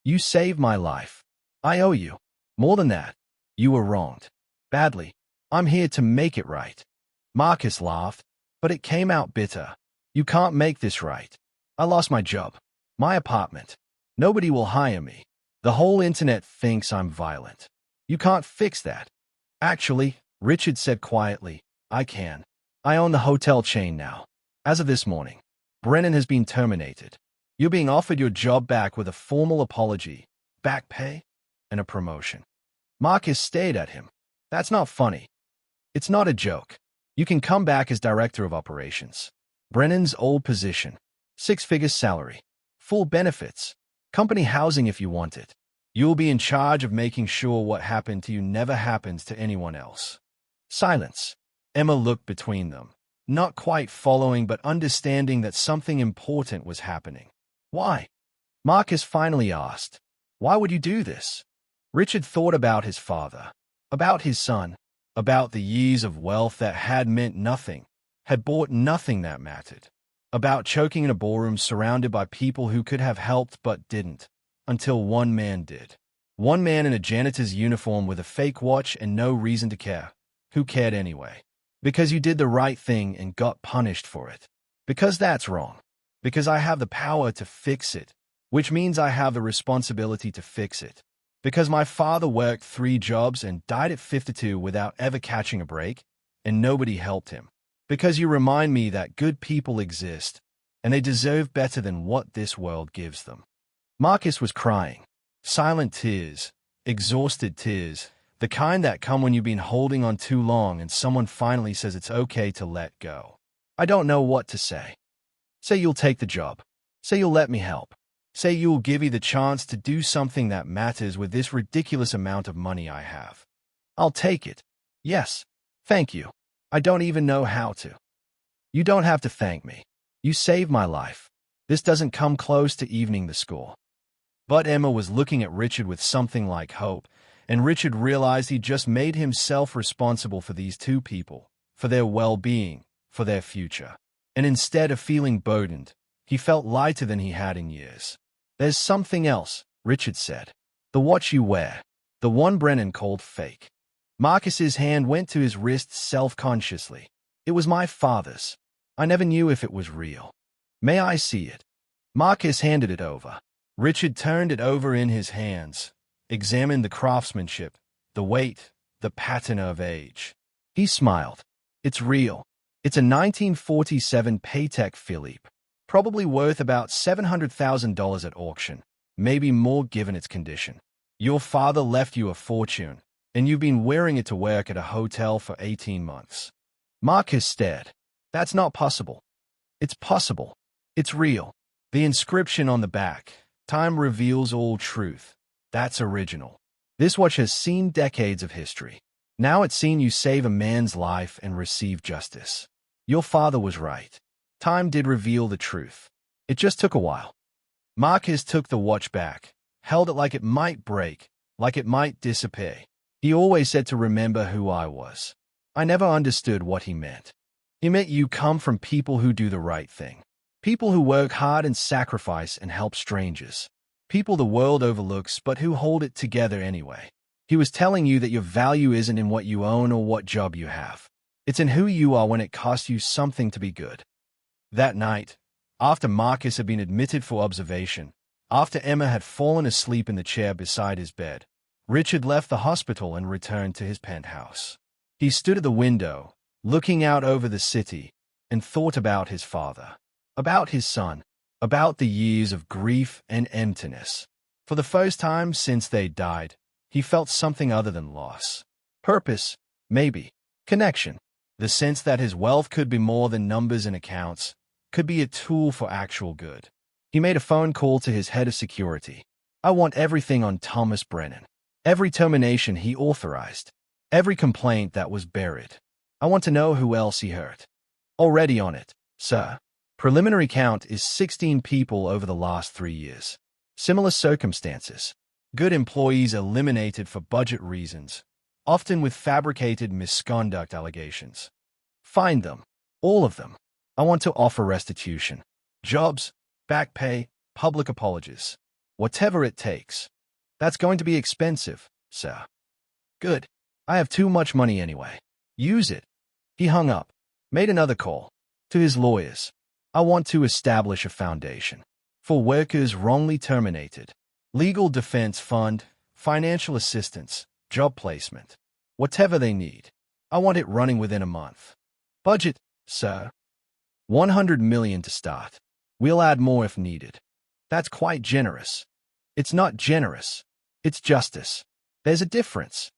You saved my life. I owe you. More than that, you were wronged. Badly. I'm here to make it right." Marcus laughed, but it came out bitter. "You can't make this right. I lost my job. My apartment. Nobody will hire me. The whole internet thinks I'm violent. You can't fix that." "Actually," Richard said quietly, "I can. I own the hotel chain now. As of this morning, Brennan has been terminated. You're being offered your job back with a formal apology, back pay, and a promotion." Marcus stared at him. "That's not funny. It's not a joke. You can come back as director of operations. Brennan's old position. 6-figure salary. Full benefits. Company housing if you want it. You'll be in charge of making sure what happened to you never happens to anyone else." Silence. Emma looked between them, not quite following but understanding that something important was happening. "Why?" Marcus finally asked. "Why would you do this?" Richard thought about his father, about his son, about the years of wealth that had meant nothing, had bought nothing that mattered, about choking in a ballroom surrounded by people who could have helped but didn't, until one man did. One man in a janitor's uniform with a fake watch and no reason to care. Who cared anyway? Because you did the right thing and got punished for it. Because that's wrong. Because I have the power to fix it, which means I have the responsibility to fix it. Because my father worked 3 jobs and died at 52 without ever catching a break, and nobody helped him. Because you remind me that good people exist, and they deserve better than what this world gives them. Marcus was crying. Silent tears, exhausted tears, the kind that come when you've been holding on too long and someone finally says it's okay to let go. "I don't know what to say." "Say you'll take the job. Say you'll let me help. Say you'll give me the chance to do something that matters with this ridiculous amount of money I have. I'll take it. Yes. Thank you. I don't even know how to." "You don't have to thank me. You saved my life. This doesn't come close to evening the score." But Emma was looking at Richard with something like hope, and Richard realized he just made himself responsible for these 2 people, for their well-being, for their future. And instead of feeling burdened, He felt lighter than he had in years. "There's something else," Richard said. "The watch you wear. The one Brennan called fake." Marcus's hand went to his wrist self-consciously. "It was my father's. I never knew if it was real." "May I see it?" Marcus handed it over. Richard turned it over in his hands, examined the craftsmanship, the weight, the pattern of age. He smiled. "It's real. It's a 1947 Patek Philippe. Probably worth about $700,000 at auction, maybe more given its condition. Your father left you a fortune, and you've been wearing it to work at a hotel for 18 months. Marcus stared. "That's not possible." "It's possible. It's real. The inscription on the back, 'Time reveals all truth.' That's original. This watch has seen decades of history. Now it's seen you save a man's life and receive justice. Your father was right. Time did reveal the truth. It just took a while." Marcus took the watch back, held it like it might break, like it might disappear. "He always said to remember who I was. I never understood what he meant. He meant you come from people who do the right thing. People who work hard and sacrifice and help strangers. People the world overlooks but who hold it together anyway. He was telling you that your value isn't in what you own or what job you have. It's in who you are when it costs you something to be good." That night, after Marcus had been admitted for observation, after Emma had fallen asleep in the chair beside his bed, Richard left the hospital and returned to his penthouse. He stood at the window, looking out over the city, and thought about his father, about his son, about the years of grief and emptiness. For the first time since they died, he felt something other than loss. Purpose, maybe. Connection. The sense that his wealth could be more than numbers and accounts, could be a tool for actual good. He made a phone call to his head of security. "I want everything on Thomas Brennan. Every termination he authorized. Every complaint that was buried. I want to know who else he hurt." "Already on it, sir. Preliminary count is 16 people over the last 3 years. Similar circumstances. Good employees eliminated for budget reasons, often with fabricated misconduct allegations. Find them. All of them. I want to offer restitution. Jobs, back pay, public apologies. Whatever it takes. That's going to be expensive, sir." "Good. I have too much money anyway. Use it." He hung up, made another call. To his lawyers. "I want to establish a foundation. For workers wrongly terminated. Legal defense fund, financial assistance, job placement. Whatever they need. I want it running within a month. Budget, sir. 100 million to start. We'll add more if needed." "That's quite generous." "It's not generous. It's justice. There's a difference."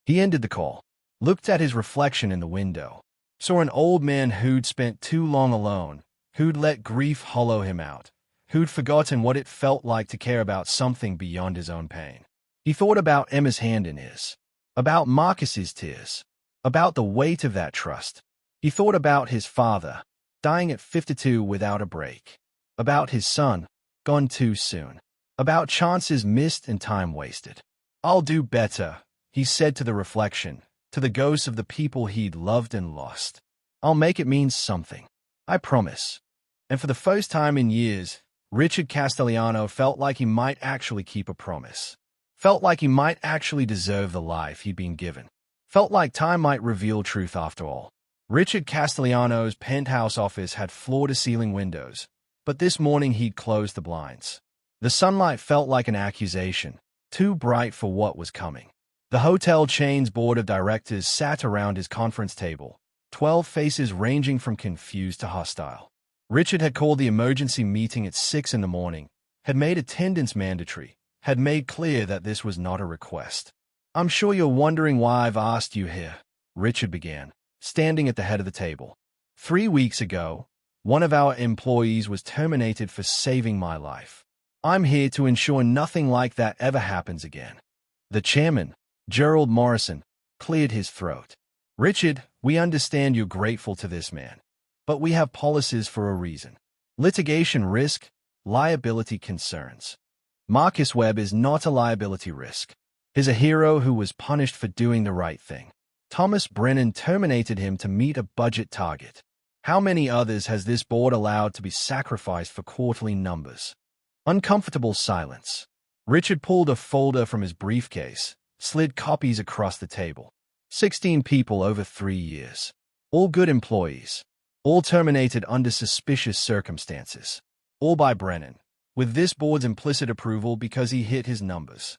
He ended the call, looked at his reflection in the window, saw an old man who'd spent too long alone, who'd let grief hollow him out, who'd forgotten what it felt like to care about something beyond his own pain. He thought about Emma's hand in his, about Marcus's tears, about the weight of that trust. He thought about his father, dying at 52 without a break, about his son, gone too soon, about chances missed and time wasted. "I'll do better," he said to the reflection, to the ghosts of the people he'd loved and lost. "I'll make it mean something. I promise." And for the first time in years, Richard Castellano felt like he might actually keep a promise. Felt like he might actually deserve the life he'd been given. Felt like time might reveal truth after all. Richard Castellano's penthouse office had floor-to-ceiling windows, but this morning he'd closed the blinds. The sunlight felt like an accusation, too bright for what was coming. The hotel chain's board of directors sat around his conference table, 12 faces ranging from confused to hostile. Richard had called the emergency meeting at 6 in the morning, had made attendance mandatory, had made clear that this was not a request. "I'm sure you're wondering why I've asked you here," Richard began, standing at the head of the table. 3 weeks ago, one of our employees was terminated for saving my life. I'm here to ensure nothing like that ever happens again." The chairman, Gerald Morrison, cleared his throat. "Richard, we understand you're grateful to this man, but we have policies for a reason. Litigation risk, liability concerns. Marcus Webb is not a liability risk. He's a hero who was punished for doing the right thing. Thomas Brennan terminated him to meet a budget target. How many others has this board allowed to be sacrificed for quarterly numbers? Uncomfortable silence. Richard pulled a folder from his briefcase, slid copies across the table. 16 people over 3 years. All good employees. All terminated under suspicious circumstances. All by Brennan, with this board's implicit approval because he hit his numbers.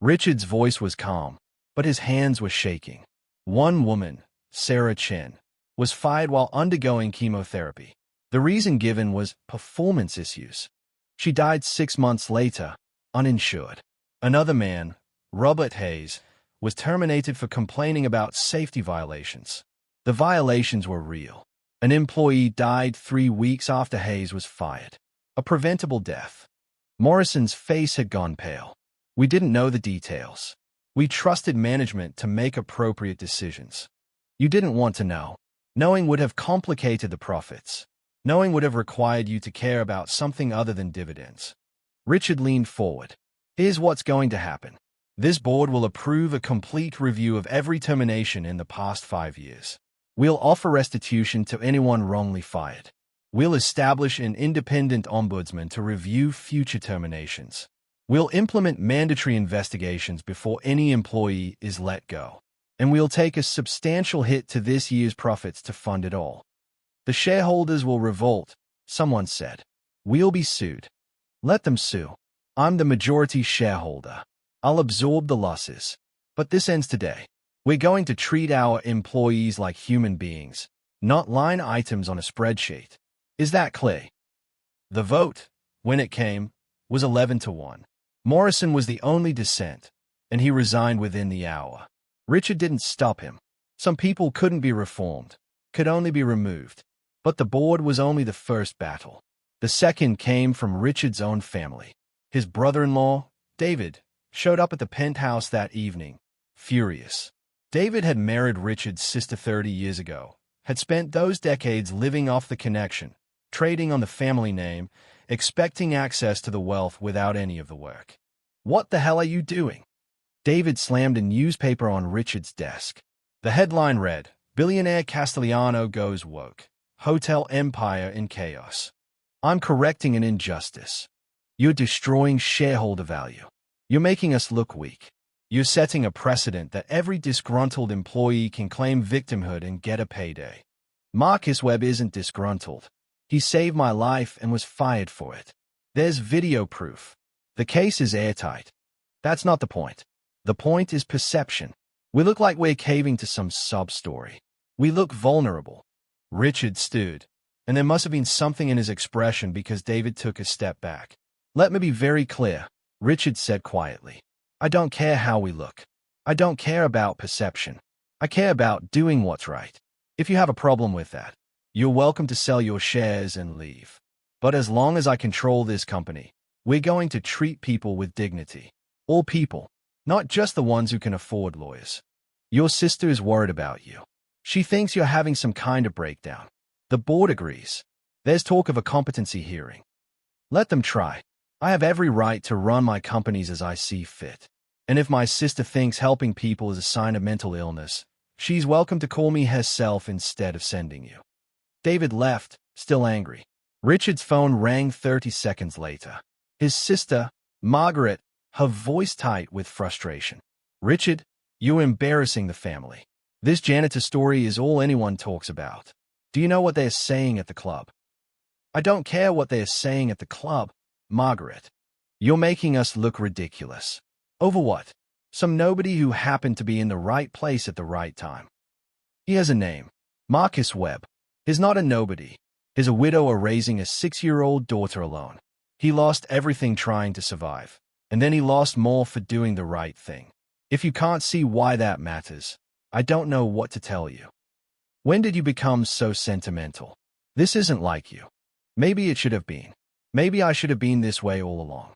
Richard's voice was calm, but his hands were shaking. One woman, Sarah Chen, was fired while undergoing chemotherapy. The reason given was performance issues. She died 6 months later, uninsured. Another man, Robert Hayes, was terminated for complaining about safety violations. The violations were real. An employee died 3 weeks after Hayes was fired. A preventable death. Morrison's face had gone pale. We didn't know the details. We trusted management to make appropriate decisions. You didn't want to know. Knowing would have complicated the profits. Knowing would have required you to care about something other than dividends. Richard leaned forward. Here's what's going to happen. This board will approve a complete review of every termination in the past 5 years. We'll offer restitution to anyone wrongly fired. We'll establish an independent ombudsman to review future terminations. We'll implement mandatory investigations before any employee is let go. And we'll take a substantial hit to this year's profits to fund it all. The shareholders will revolt, someone said. We'll be sued. Let them sue. I'm the majority shareholder. I'll absorb the losses. But this ends today. We're going to treat our employees like human beings, not line items on a spreadsheet. Is that clear? The vote, when it came, was 11-1. Morrison was the only dissent, and he resigned within the hour. Richard didn't stop him. Some people couldn't be reformed, could only be removed. But the board was only the first battle. The second came from Richard's own family. His brother-in-law, David, showed up at the penthouse that evening, furious. David had married Richard's sister 30 years ago, had spent those decades living off the connection, trading on the family name, expecting access to the wealth without any of the work. What the hell are you doing? David slammed a newspaper on Richard's desk. The headline read, Billionaire Castellano Goes Woke. Hotel Empire in Chaos. I'm correcting an injustice. You're destroying shareholder value. You're making us look weak. You're setting a precedent that every disgruntled employee can claim victimhood and get a payday. Marcus Webb isn't disgruntled. He saved my life and was fired for it. There's video proof. The case is airtight. That's not the point. The point is perception. We look like we're caving to some sub-story. We look vulnerable. Richard stood, and there must have been something in his expression because David took a step back. Let me be very clear, Richard said quietly. I don't care how we look. I don't care about perception. I care about doing what's right. If you have a problem with that, you're welcome to sell your shares and leave. But as long as I control this company, we're going to treat people with dignity. All people, not just the ones who can afford lawyers. Your sister is worried about you. She thinks you're having some kind of breakdown. The board agrees. There's talk of a competency hearing. Let them try. I have every right to run my companies as I see fit. And if my sister thinks helping people is a sign of mental illness, she's welcome to call me herself instead of sending you. David left, still angry. Richard's phone rang 30 seconds later. His sister, Margaret, her voice tight with frustration. Richard, you're embarrassing the family. This janitor story is all anyone talks about. Do you know what they're saying at the club? I don't care what they're saying at the club, Margaret. You're making us look ridiculous. Over what? Some nobody who happened to be in the right place at the right time. He has a name. Marcus Webb. He's not a nobody. He's a widower raising a 6-year-old daughter alone. He lost everything trying to survive. And then he lost more for doing the right thing. If you can't see why that matters, I don't know what to tell you. When did you become so sentimental? This isn't like you. Maybe it should have been. Maybe I should have been this way all along.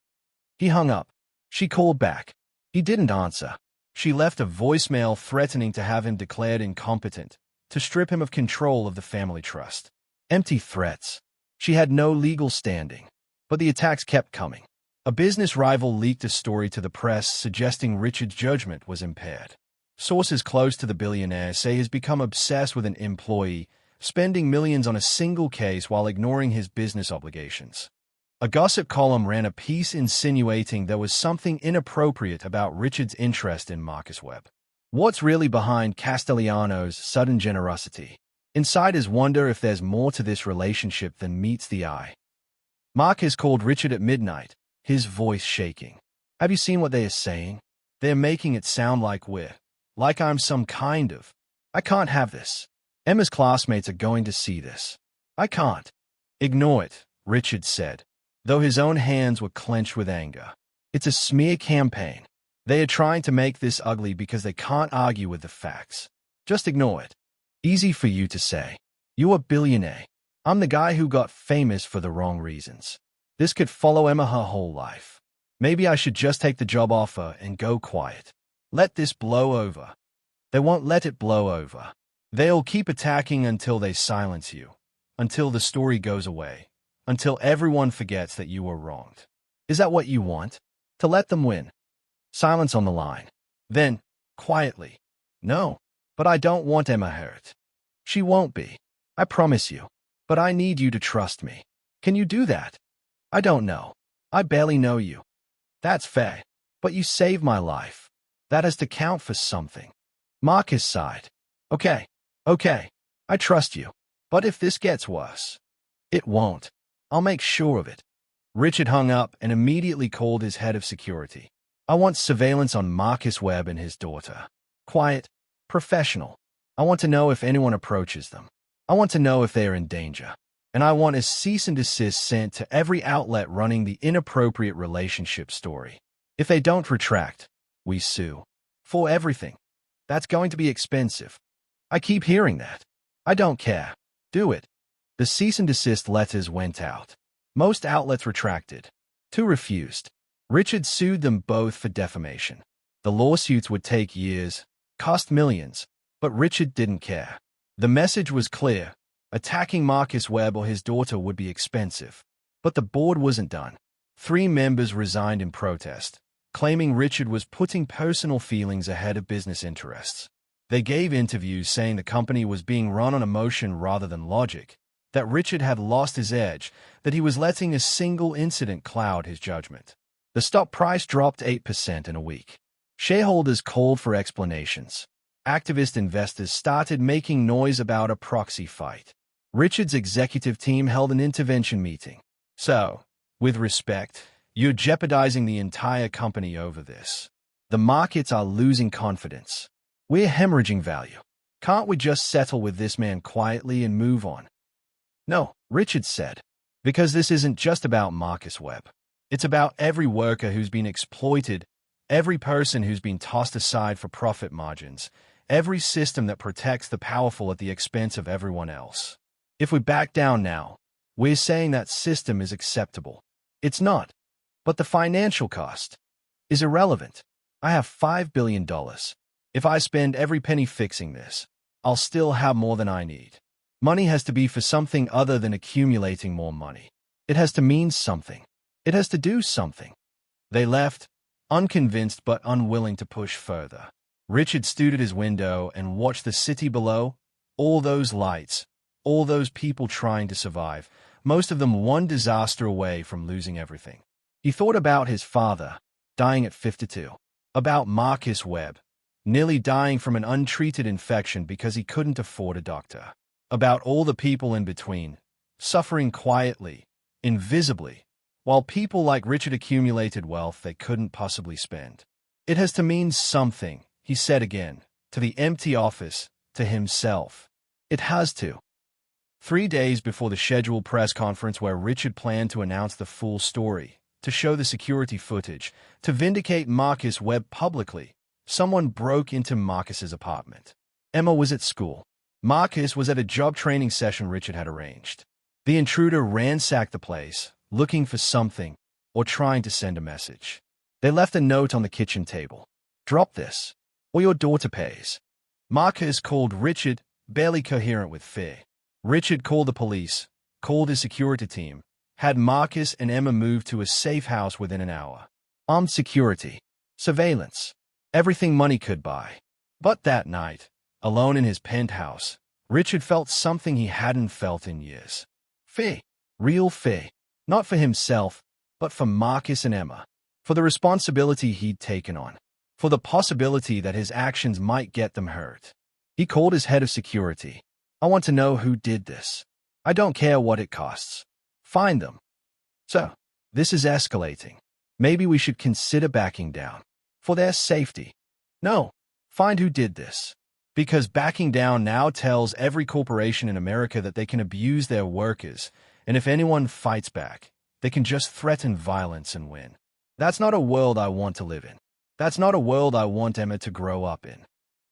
He hung up. She called back. He didn't answer. She left a voicemail threatening to have him declared incompetent, to strip him of control of the family trust. Empty threats. She had no legal standing. But the attacks kept coming. A business rival leaked a story to the press suggesting Richard's judgment was impaired. Sources close to the billionaire say he's become obsessed with an employee, spending millions on a single case while ignoring his business obligations. A gossip column ran a piece insinuating there was something inappropriate about Richard's interest in Marcus Webb. What's really behind Castellano's sudden generosity? Insiders wonder if there's more to this relationship than meets the eye. Marcus called Richard at midnight, his voice shaking. Have you seen what they are saying? They're making it sound like I'm some kind of... I can't have this. Emma's classmates are going to see this. I can't. Ignore it, Richard said, though his own hands were clenched with anger. It's a smear campaign. They are trying to make this ugly because they can't argue with the facts. Just ignore it. Easy for you to say. You're a billionaire. I'm the guy who got famous for the wrong reasons. This could follow Emma her whole life. Maybe I should just take the job offer and go quiet. Let this blow over. They won't let it blow over. They'll keep attacking until they silence you, until the story goes away, until everyone forgets that you were wronged. Is that what you want? To let them win? Silence on the line. Then, quietly. No, but I don't want Emma hurt. She won't be. I promise you. But I need you to trust me. Can you do that? I don't know. I barely know you. That's fair. But you saved my life. That has to count for something. Marcus sighed. Okay. I trust you. But if this gets worse, it won't. I'll make sure of it. Richard hung up and immediately called his head of security. I want surveillance on Marcus Webb and his daughter. Quiet, professional. I want to know if anyone approaches them. I want to know if they are in danger. And I want a cease and desist sent to every outlet running the inappropriate relationship story. If they don't retract, we sue. For everything. That's going to be expensive. I keep hearing that. I don't care. Do it. The cease and desist letters went out. Most outlets retracted. 2 refused. Richard sued them both for defamation. The lawsuits would take years, cost millions, but Richard didn't care. The message was clear. Attacking Marcus Webb or his daughter would be expensive. But the board wasn't done. 3 members resigned in protest, claiming Richard was putting personal feelings ahead of business interests. They gave interviews saying the company was being run on emotion rather than logic, that Richard had lost his edge, that he was letting a single incident cloud his judgment. The stock price dropped 8% in a week. Shareholders called for explanations. Activist investors started making noise about a proxy fight. Richard's executive team held an intervention meeting. So, with respect, you're jeopardizing the entire company over this. The markets are losing confidence. We're hemorrhaging value. Can't we just settle with this man quietly and move on? No, Richard said, because this isn't just about Marcus Webb. It's about every worker who's been exploited, every person who's been tossed aside for profit margins, every system that protects the powerful at the expense of everyone else. If we back down now, we're saying that system is acceptable. It's not. But the financial cost is irrelevant. I have $5 billion. If I spend every penny fixing this, I'll still have more than I need. Money has to be for something other than accumulating more money. It has to mean something. It has to do something. They left, unconvinced but unwilling to push further. Richard stood at his window and watched the city below, all those lights, all those people trying to survive, most of them one disaster away from losing everything. He thought about his father, dying at 52, about Marcus Webb, nearly dying from an untreated infection because he couldn't afford a doctor, about all the people in between, suffering quietly, invisibly, while people like Richard accumulated wealth they couldn't possibly spend. It has to mean something, he said again, to the empty office, to himself. It has to. 3 days before the scheduled press conference where Richard planned to announce the full story, to show the security footage, to vindicate Marcus Webb publicly, someone broke into Marcus's apartment. Emma was at school. Marcus was at a job training session Richard had arranged. The intruder ransacked the place, looking for something, or trying to send a message. They left a note on the kitchen table. Drop this, or your daughter pays. Marcus called Richard, barely coherent with fear. Richard called the police, called his security team, had Marcus and Emma moved to a safe house within an hour. Armed security, surveillance, everything money could buy. But that night, alone in his penthouse, Richard felt something he hadn't felt in years. Fear. Real fear. Not for himself, but for Marcus and Emma. For the responsibility he'd taken on. For the possibility that his actions might get them hurt. He called his head of security. I want to know who did this. I don't care what it costs. Find them. So, this is escalating. Maybe we should consider backing down. For their safety. No. Find who did this. Because backing down now tells every corporation in America that they can abuse their workers, and if anyone fights back, they can just threaten violence and win. That's not a world I want to live in. That's not a world I want Emma to grow up in.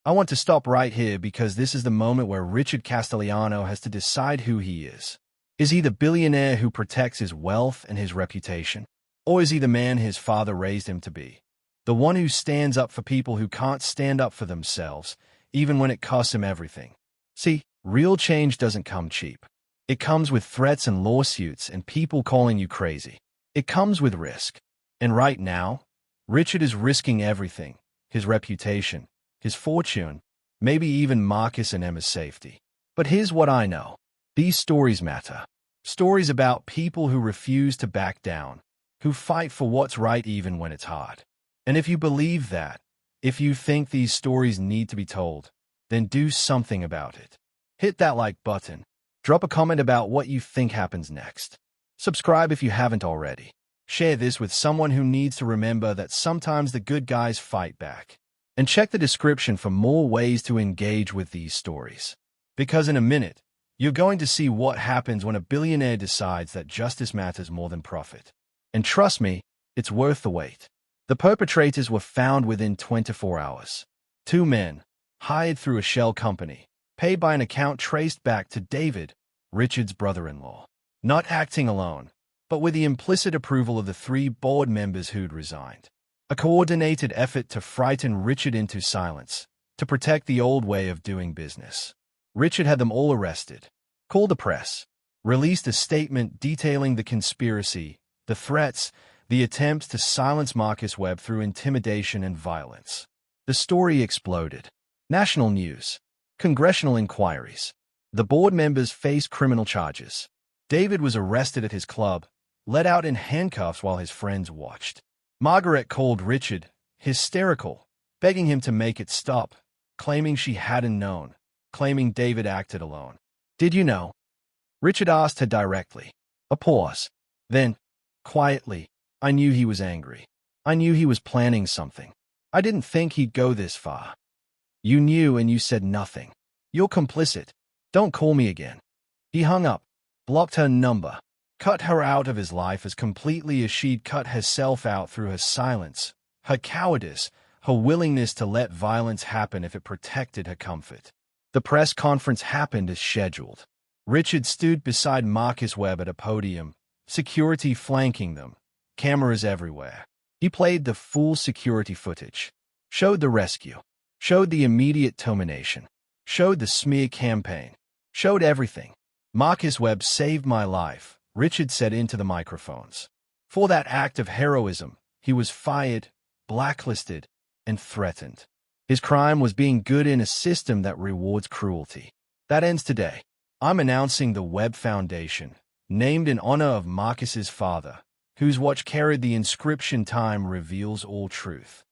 I want to stop right here because this is the moment where Richard Castellano has to decide who he is. Is he the billionaire who protects his wealth and his reputation? Or is he the man his father raised him to be? The one who stands up for people who can't stand up for themselves, even when it costs him everything. See, real change doesn't come cheap. It comes with threats and lawsuits and people calling you crazy. It comes with risk. And right now, Richard is risking everything. His reputation, his fortune, maybe even Marcus and Emma's safety. But here's what I know. These stories matter. Stories about people who refuse to back down, who fight for what's right even when it's hard. And if you believe that, if you think these stories need to be told, then do something about it. Hit that like button. Drop a comment about what you think happens next. Subscribe if you haven't already. Share this with someone who needs to remember that sometimes the good guys fight back. And check the description for more ways to engage with these stories. Because in a minute, you're going to see what happens when a billionaire decides that justice matters more than profit. And trust me, it's worth the wait. The perpetrators were found within 24 hours. 2 men, hired through a shell company, paid by an account traced back to David, Richard's brother-in-law. Not acting alone, but with the implicit approval of the 3 board members who'd resigned. A coordinated effort to frighten Richard into silence, to protect the old way of doing business. Richard had them all arrested, called the press, released a statement detailing the conspiracy, the threats, the attempts to silence Marcus Webb through intimidation and violence. The story exploded. National news. Congressional inquiries. The board members faced criminal charges. David was arrested at his club, let out in handcuffs while his friends watched. Margaret called Richard, hysterical, begging him to make it stop, claiming she hadn't known, claiming David acted alone. Did you know? Richard asked her directly. A pause. Then, quietly, I knew he was angry. I knew he was planning something. I didn't think he'd go this far. You knew and you said nothing. You're complicit. Don't call me again. He hung up, blocked her number, cut her out of his life as completely as she'd cut herself out through her silence, her cowardice, her willingness to let violence happen if it protected her comfort. The press conference happened as scheduled. Richard stood beside Marcus Webb at a podium, security flanking them, cameras everywhere. He played the full security footage, showed the rescue, showed the immediate termination, showed the smear campaign, showed everything. Marcus Webb saved my life, Richard said into the microphones. For that act of heroism, he was fired, blacklisted, and threatened. His crime was being good in a system that rewards cruelty. That ends today. I'm announcing the Webb Foundation, named in honor of Marcus's father, whose watch carried the inscription "Time reveals all truth."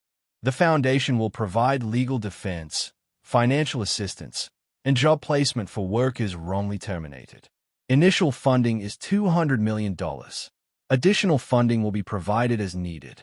The foundation will provide legal defense, financial assistance, and job placement for workers wrongly terminated. Initial funding is $200 million. Additional funding will be provided as needed.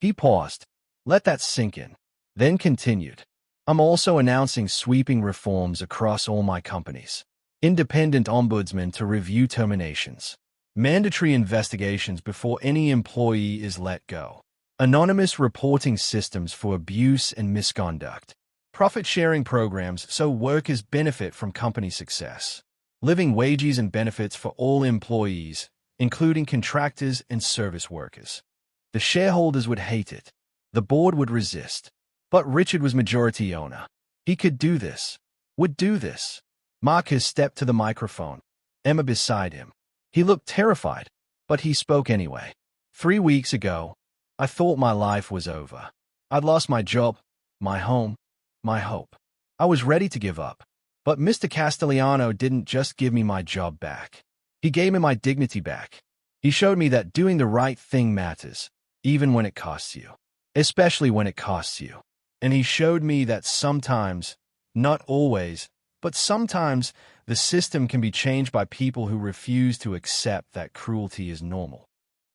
He paused. Let that sink in. Then continued. I'm also announcing sweeping reforms across all my companies. Independent ombudsman to review terminations. Mandatory investigations before any employee is let go. Anonymous reporting systems for abuse and misconduct. Profit-sharing programs so workers benefit from company success. Living wages and benefits for all employees, including contractors and service workers. The shareholders would hate it. The board would resist. But Richard was majority owner. He could do this. Would do this. Marcus stepped to the microphone. Emma beside him. He looked terrified, but he spoke anyway. 3 weeks ago, I thought my life was over. I'd lost my job, my home, my hope. I was ready to give up. But Mr. Castellano didn't just give me my job back. He gave me my dignity back. He showed me that doing the right thing matters, even when it costs you. Especially when it costs you. And he showed me that sometimes, not always, but sometimes, the system can be changed by people who refuse to accept that cruelty is normal.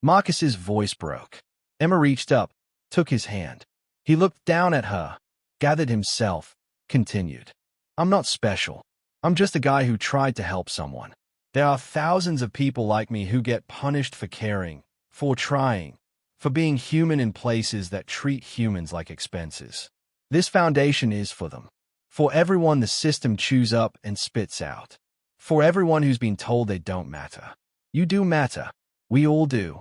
Marcus's voice broke. Emma reached up, took his hand. He looked down at her, gathered himself, continued. I'm not special. I'm just a guy who tried to help someone. There are thousands of people like me who get punished for caring, for trying, for being human in places that treat humans like expenses. This foundation is for them. For everyone the system chews up and spits out. For everyone who's been told they don't matter. You do matter. We all do.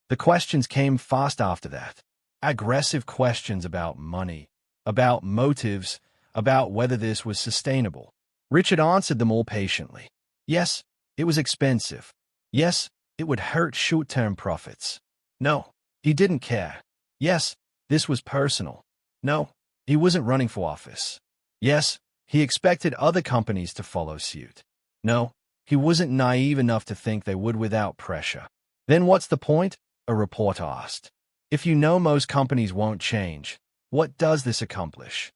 The questions came fast after that. Aggressive questions about money, about motives, about whether this was sustainable. Richard answered them all patiently. Yes, it was expensive. Yes, it would hurt short-term profits. No, he didn't care. Yes, this was personal. No, he wasn't running for office. Yes, he expected other companies to follow suit. No, he wasn't naive enough to think they would without pressure. Then what's the point? A reporter asked. If you know most companies won't change, what does this accomplish?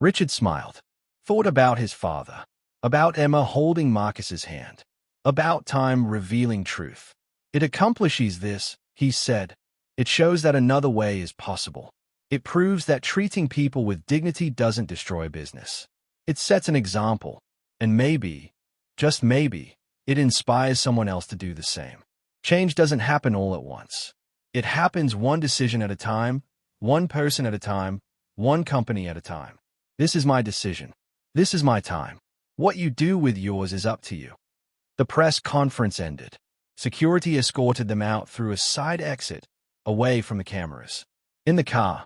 Richard smiled, thought about his father, about Emma holding Marcus's hand, about time revealing truth. It accomplishes this, he said. It shows that another way is possible. It proves that treating people with dignity doesn't destroy business. It sets an example, and maybe, just maybe, it inspires someone else to do the same. Change doesn't happen all at once. It happens one decision at a time, one person at a time, one company at a time. This is my decision. This is my time. What you do with yours is up to you. The press conference ended. Security escorted them out through a side exit, away from the cameras. In the car,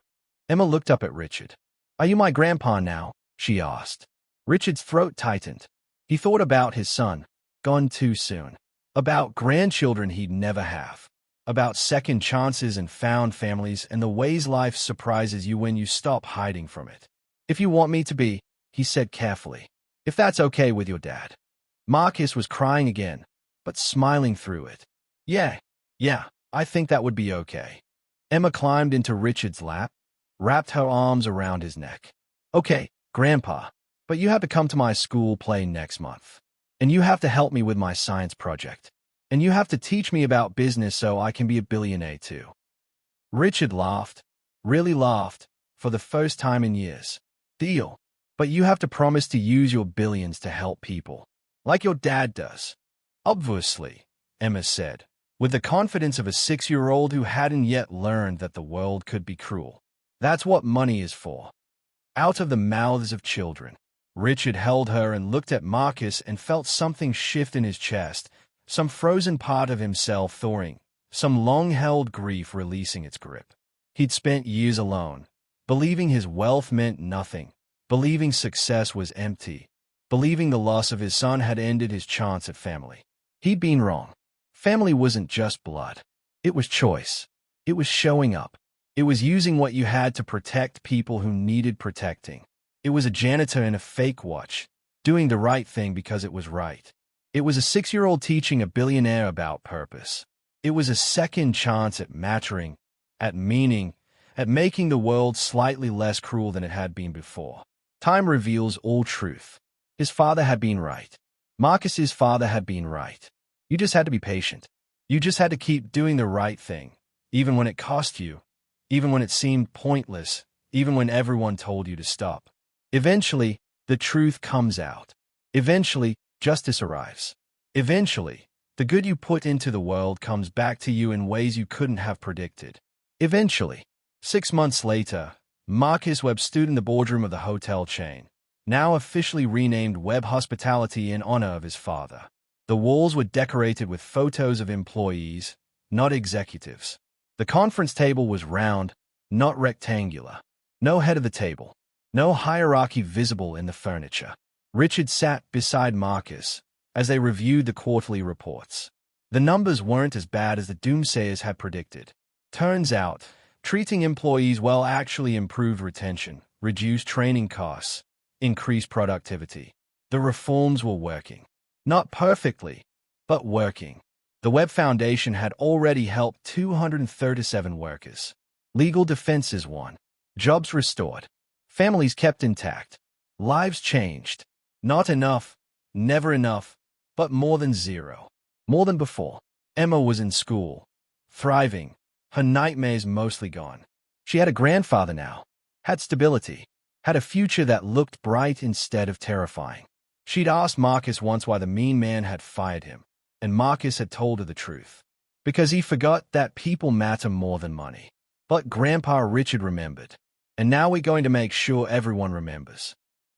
Emma looked up at Richard. Are you my grandpa now? She asked. Richard's throat tightened. He thought about his son, gone too soon. About grandchildren he'd never have. About second chances and found families and the ways life surprises you when you stop hiding from it. If you want me to be, he said carefully. If that's okay with your dad. Marcus was crying again, but smiling through it. Yeah, I think that would be okay. Emma climbed into Richard's lap, wrapped her arms around his neck. Okay, Grandpa, but you have to come to my school play next month. And you have to help me with my science project. And you have to teach me about business so I can be a billionaire too. Richard laughed, really laughed, for the first time in years. Deal. But you have to promise to use your billions to help people. Like your dad does. Obviously, Emma said, with the confidence of a 6-year-old who hadn't yet learned that the world could be cruel. That's what money is for. Out of the mouths of children. Richard held her and looked at Marcus and felt something shift in his chest, some frozen part of himself thawing, some long-held grief releasing its grip. He'd spent years alone, believing his wealth meant nothing, believing success was empty, believing the loss of his son had ended his chance at family. He'd been wrong. Family wasn't just blood. It was choice. It was showing up. It was using what you had to protect people who needed protecting. It was a janitor in a fake watch, doing the right thing because it was right. It was a 6-year-old teaching a billionaire about purpose. It was a second chance at mattering, at meaning, at making the world slightly less cruel than it had been before. Time reveals all truth. His father had been right. Marcus's father had been right. You just had to be patient. You just had to keep doing the right thing, even when it cost you, even when it seemed pointless, even when everyone told you to stop. Eventually, the truth comes out. Eventually, justice arrives. Eventually, the good you put into the world comes back to you in ways you couldn't have predicted. Eventually, 6 months later, Marcus Webb stood in the boardroom of the hotel chain, now officially renamed Webb Hospitality in honor of his father. The walls were decorated with photos of employees, not executives. The conference table was round, not rectangular. No head of the table. No hierarchy visible in the furniture. Richard sat beside Marcus as they reviewed the quarterly reports. The numbers weren't as bad as the doomsayers had predicted. Turns out, treating employees well actually improved retention, reduced training costs, increased productivity. The reforms were working. Not perfectly, but working. The Webb Foundation had already helped 237 workers. Legal defenses won. Jobs restored. Families kept intact. Lives changed. Not enough, never enough, but more than zero. More than before. Emma was in school, thriving, her nightmares mostly gone. She had a grandfather now, had stability, had a future that looked bright instead of terrifying. She'd asked Marcus once why the mean man had fired him, and Marcus had told her the truth. Because he forgot that people matter more than money. But Grandpa Richard remembered, and now we're going to make sure everyone remembers.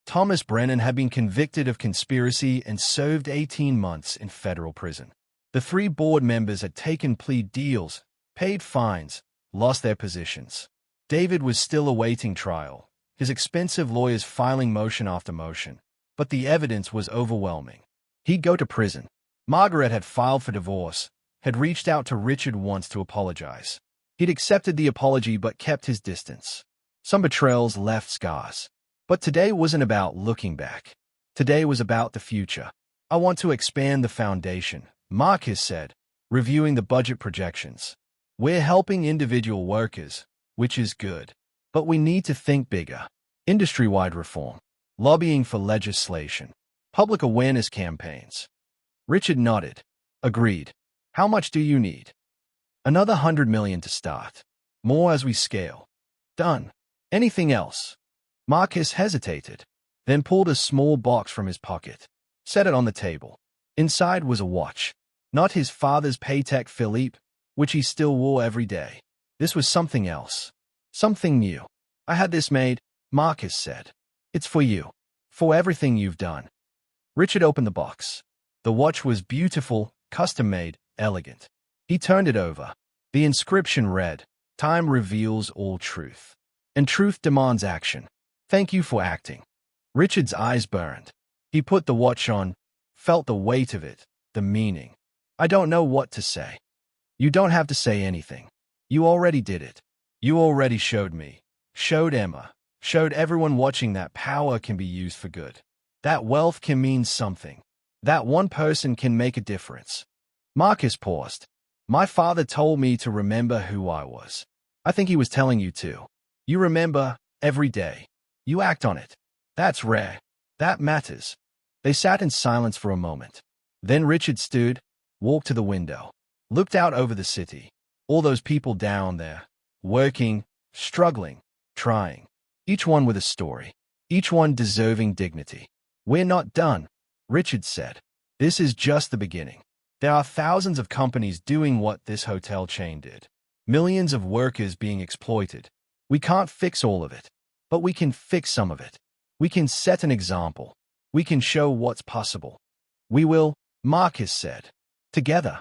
Thomas Brennan had been convicted of conspiracy and served 18 months in federal prison. The 3 board members had taken plea deals, paid fines, lost their positions. David was still awaiting trial, his expensive lawyers filing motion after motion, but the evidence was overwhelming. He'd go to prison. Margaret had filed for divorce, had reached out to Richard once to apologize. He'd accepted the apology but kept his distance. Some betrayals left scars. But today wasn't about looking back. Today was about the future. I want to expand the foundation, Marcus said, reviewing the budget projections. We're helping individual workers, which is good. But we need to think bigger. Industry-wide reform, lobbying for legislation, public awareness campaigns. Richard nodded. Agreed. How much do you need? Another $100 million to start. More as we scale. Done. Anything else? Marcus hesitated, then pulled a small box from his pocket, set it on the table. Inside was a watch. Not his father's Patek Philippe, which he still wore every day. This was something else. Something new. I had this made, Marcus said. It's for you. For everything you've done. Richard opened the box. The watch was beautiful, custom-made, elegant. He turned it over. The inscription read, "Time reveals all truth. And truth demands action. Thank you for acting." Richard's eyes burned. He put the watch on, felt the weight of it, the meaning. I don't know what to say. You don't have to say anything. You already did it. You already showed me, showed Emma, showed everyone watching that power can be used for good. That wealth can mean something. That one person can make a difference. Marcus paused. My father told me to remember who I was. I think he was telling you to. You remember, every day. You act on it. That's rare. That matters. They sat in silence for a moment. Then Richard stood, walked to the window, looked out over the city. All those people down there, working, struggling, trying. Each one with a story. Each one deserving dignity. We're not done, Richard said. This is just the beginning. There are thousands of companies doing what this hotel chain did. Millions of workers being exploited. We can't fix all of it, but we can fix some of it. We can set an example. We can show what's possible. We will, Marcus said. Together.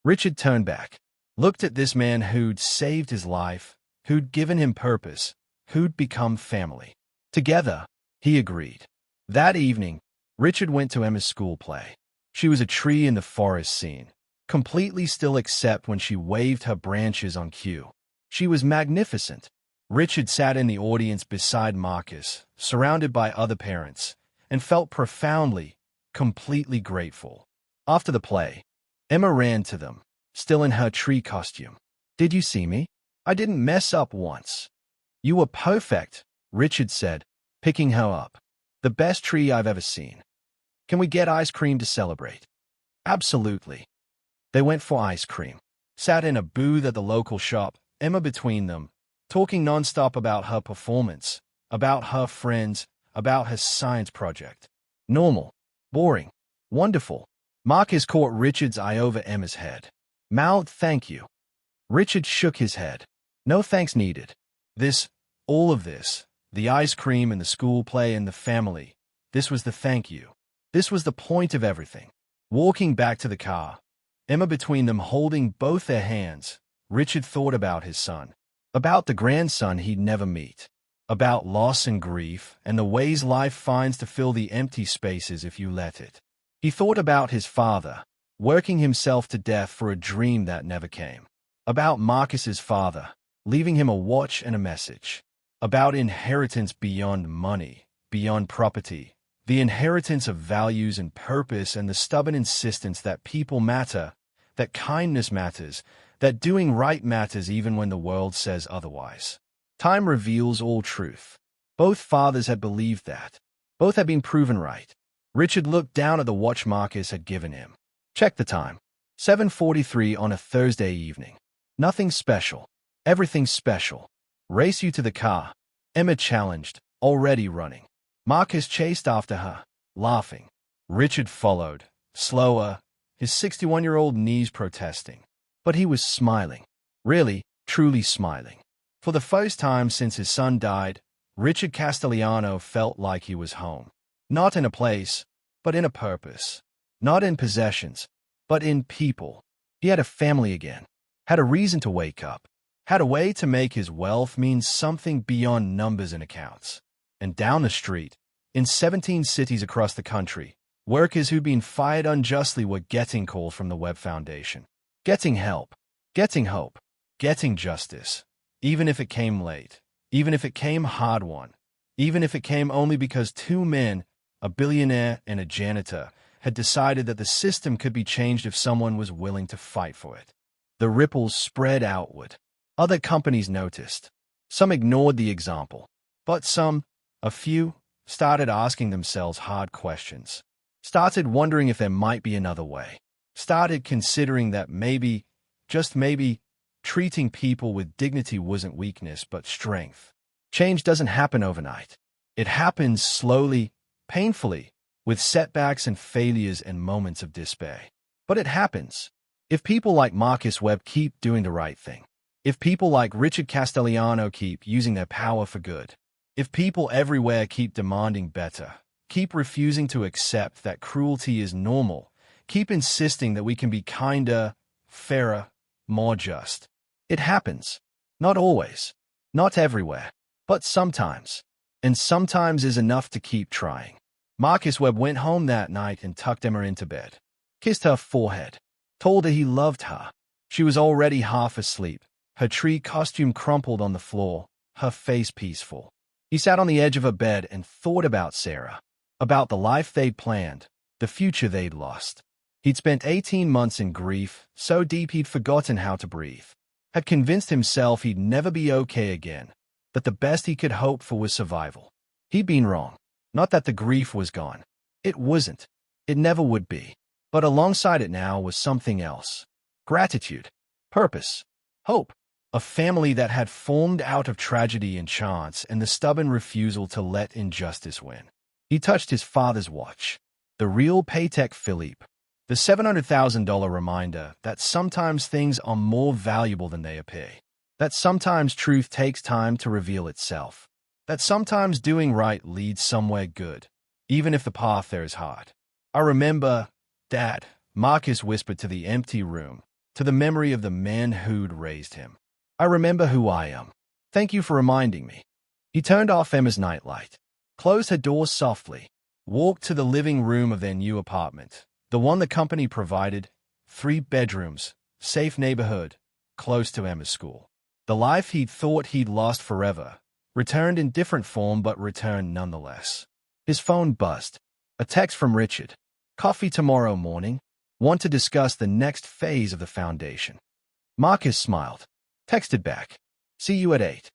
Richard turned back, looked at this man who'd saved his life, who'd given him purpose, who'd become family. Together, he agreed. That evening, Richard went to Emma's school play. She was a tree in the forest scene, completely still except when she waved her branches on cue. She was magnificent. Richard sat in the audience beside Marcus, surrounded by other parents, and felt profoundly, completely grateful. After the play, Emma ran to them, still in her tree costume. Did you see me? I didn't mess up once. You were perfect, Richard said, picking her up. The best tree I've ever seen. Can we get ice cream to celebrate? Absolutely. They went for ice cream, sat in a booth at the local shop, Emma between them, talking nonstop about her performance, about her friends, about her science project. Normal, boring, wonderful. Marcus caught Richard's eye over Emma's head. Mouthed thank you. Richard shook his head. No thanks needed. All of this, the ice cream and the school play and the family, this was the thank you. This was the point of everything. Walking back to the car, Emma between them holding both their hands, Richard thought about his son, about the grandson he'd never meet, about loss and grief and the ways life finds to fill the empty spaces if you let it. He thought about his father, working himself to death for a dream that never came, about Marcus's father, leaving him a watch and a message, about inheritance beyond money, beyond property, The inheritance of values and purpose and the stubborn insistence that people matter, that kindness matters, that doing right matters even when the world says otherwise. Time reveals all truth. Both fathers had believed that. Both had been proven right. Richard looked down at the watch Marcus had given him. Check the time. 7:43 on a Thursday evening. Nothing special. Everything special. Race you to the car. Emma challenged, already running. Marcus chased after her, laughing. Richard followed, slower, his 61-year-old knees protesting. But he was smiling. Really, truly smiling. For the first time since his son died, Richard Castellano felt like he was home. Not in a place, but in a purpose. Not in possessions, but in people. He had a family again. Had a reason to wake up. Had a way to make his wealth mean something beyond numbers and accounts. And down the street, in 17 cities across the country, workers who'd been fired unjustly were getting calls from the Webb Foundation. Getting help. Getting hope. Getting justice. Even if it came late. Even if it came hard-won. Even if it came only because two men, a billionaire and a janitor, had decided that the system could be changed if someone was willing to fight for it. The ripples spread outward. Other companies noticed. Some ignored the example. But some, a few, started asking themselves hard questions. Started wondering if there might be another way. Started considering that maybe, just maybe, treating people with dignity wasn't weakness but strength. Change doesn't happen overnight. It happens slowly, painfully, with setbacks and failures and moments of despair. But it happens. If people like Marcus Webb keep doing the right thing. If people like Richard Castellano keep using their power for good. If people everywhere keep demanding better, keep refusing to accept that cruelty is normal, keep insisting that we can be kinder, fairer, more just. It happens. Not always. Not everywhere. But sometimes. And sometimes is enough to keep trying. Marcus Webb went home that night and tucked Emma into bed. Kissed her forehead. Told her he loved her. She was already half asleep. Her tree costume crumpled on the floor, her face peaceful. He sat on the edge of her bed and thought about Sarah. About the life they'd planned. The future they'd lost. He'd spent 18 months in grief, so deep he'd forgotten how to breathe. Had convinced himself he'd never be okay again. That the best he could hope for was survival. He'd been wrong. Not that the grief was gone. It wasn't. It never would be. But alongside it now was something else. Gratitude. Purpose. Hope. A family that had formed out of tragedy and chance and the stubborn refusal to let injustice win. He touched his father's watch. The real Patek Philippe. The $700,000 reminder that sometimes things are more valuable than they appear. That sometimes truth takes time to reveal itself. That sometimes doing right leads somewhere good, even if the path there is hard. I remember, Dad, Marcus whispered to the empty room, to the memory of the man who'd raised him. I remember who I am. Thank you for reminding me. He turned off Emma's nightlight, closed her door softly, walked to the living room of their new apartment, the one the company provided, 3 bedrooms, safe neighborhood, close to Emma's school. The life he'd thought he'd lost forever, returned in different form but returned nonetheless. His phone buzzed. A text from Richard. Coffee tomorrow morning. Want to discuss the next phase of the foundation. Marcus smiled. Texted back. See you at 8.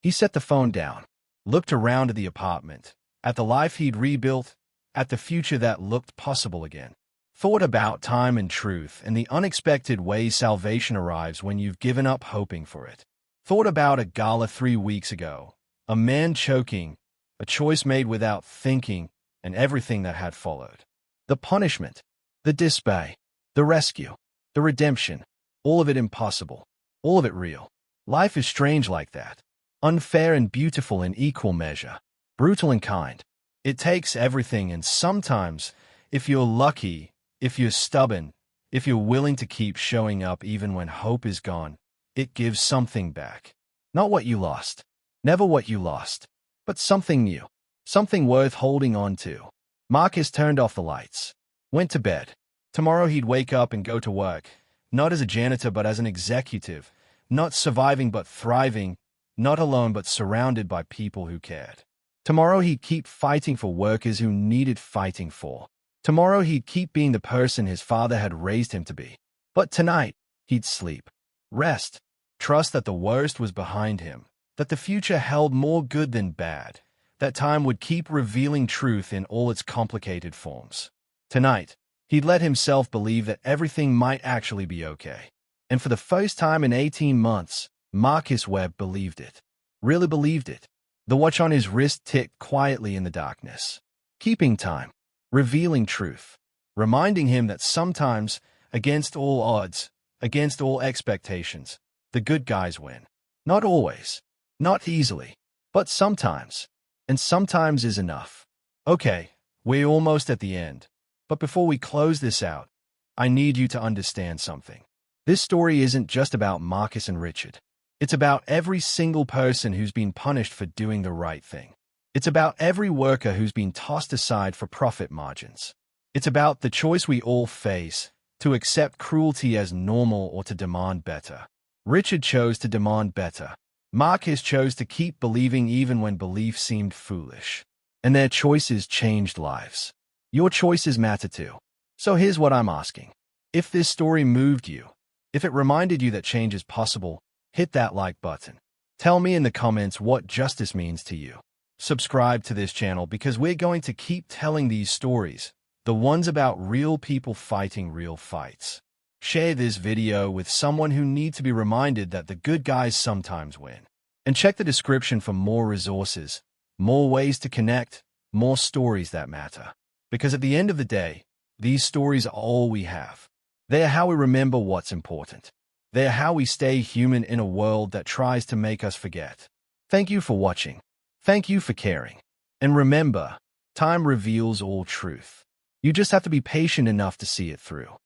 He set the phone down, looked around at the apartment, at the life he'd rebuilt, at the future that looked possible again. Thought about time and truth and the unexpected ways salvation arrives when you've given up hoping for it. Thought about a gala 3 weeks ago, a man choking, a choice made without thinking, and everything that had followed. The punishment, the despair, the rescue, the redemption, all of it impossible, all of it real. Life is strange like that, unfair and beautiful in equal measure, brutal and kind. It takes everything, and sometimes, if you're lucky, if you're stubborn, if you're willing to keep showing up even when hope is gone, it gives something back. Not what you lost, never what you lost, but something new, something worth holding on to. Marcus turned off the lights, went to bed. Tomorrow he'd wake up and go to work, not as a janitor but as an executive, not surviving but thriving, not alone but surrounded by people who cared. Tomorrow he'd keep fighting for workers who needed fighting for. Tomorrow he'd keep being the person his father had raised him to be. But tonight, he'd sleep, rest, trust that the worst was behind him, that the future held more good than bad, that time would keep revealing truth in all its complicated forms. Tonight, he'd let himself believe that everything might actually be okay. And for the first time in 18 months, Marcus Webb believed it. Really believed it. The watch on his wrist ticked quietly in the darkness, keeping time, revealing truth, reminding him that sometimes, against all odds, against all expectations, the good guys win. Not always, not easily, but sometimes. And sometimes is enough. Okay, we're almost at the end. But before we close this out, I need you to understand something. This story isn't just about Marcus and Richard. It's about every single person who's been punished for doing the right thing. It's about every worker who's been tossed aside for profit margins. It's about the choice we all face, to accept cruelty as normal or to demand better. Richard chose to demand better. Marcus chose to keep believing even when belief seemed foolish. And their choices changed lives. Your choices matter too. So here's what I'm asking. If this story moved you, if it reminded you that change is possible, hit that like button. Tell me in the comments what justice means to you. Subscribe to this channel because we're going to keep telling these stories, the ones about real people fighting real fights. Share this video with someone who needs to be reminded that the good guys sometimes win. And check the description for more resources, more ways to connect, more stories that matter. Because at the end of the day, these stories are all we have. They're how we remember what's important. They're how we stay human in a world that tries to make us forget. Thank you for watching. Thank you for caring. And remember, time reveals all truth. You just have to be patient enough to see it through.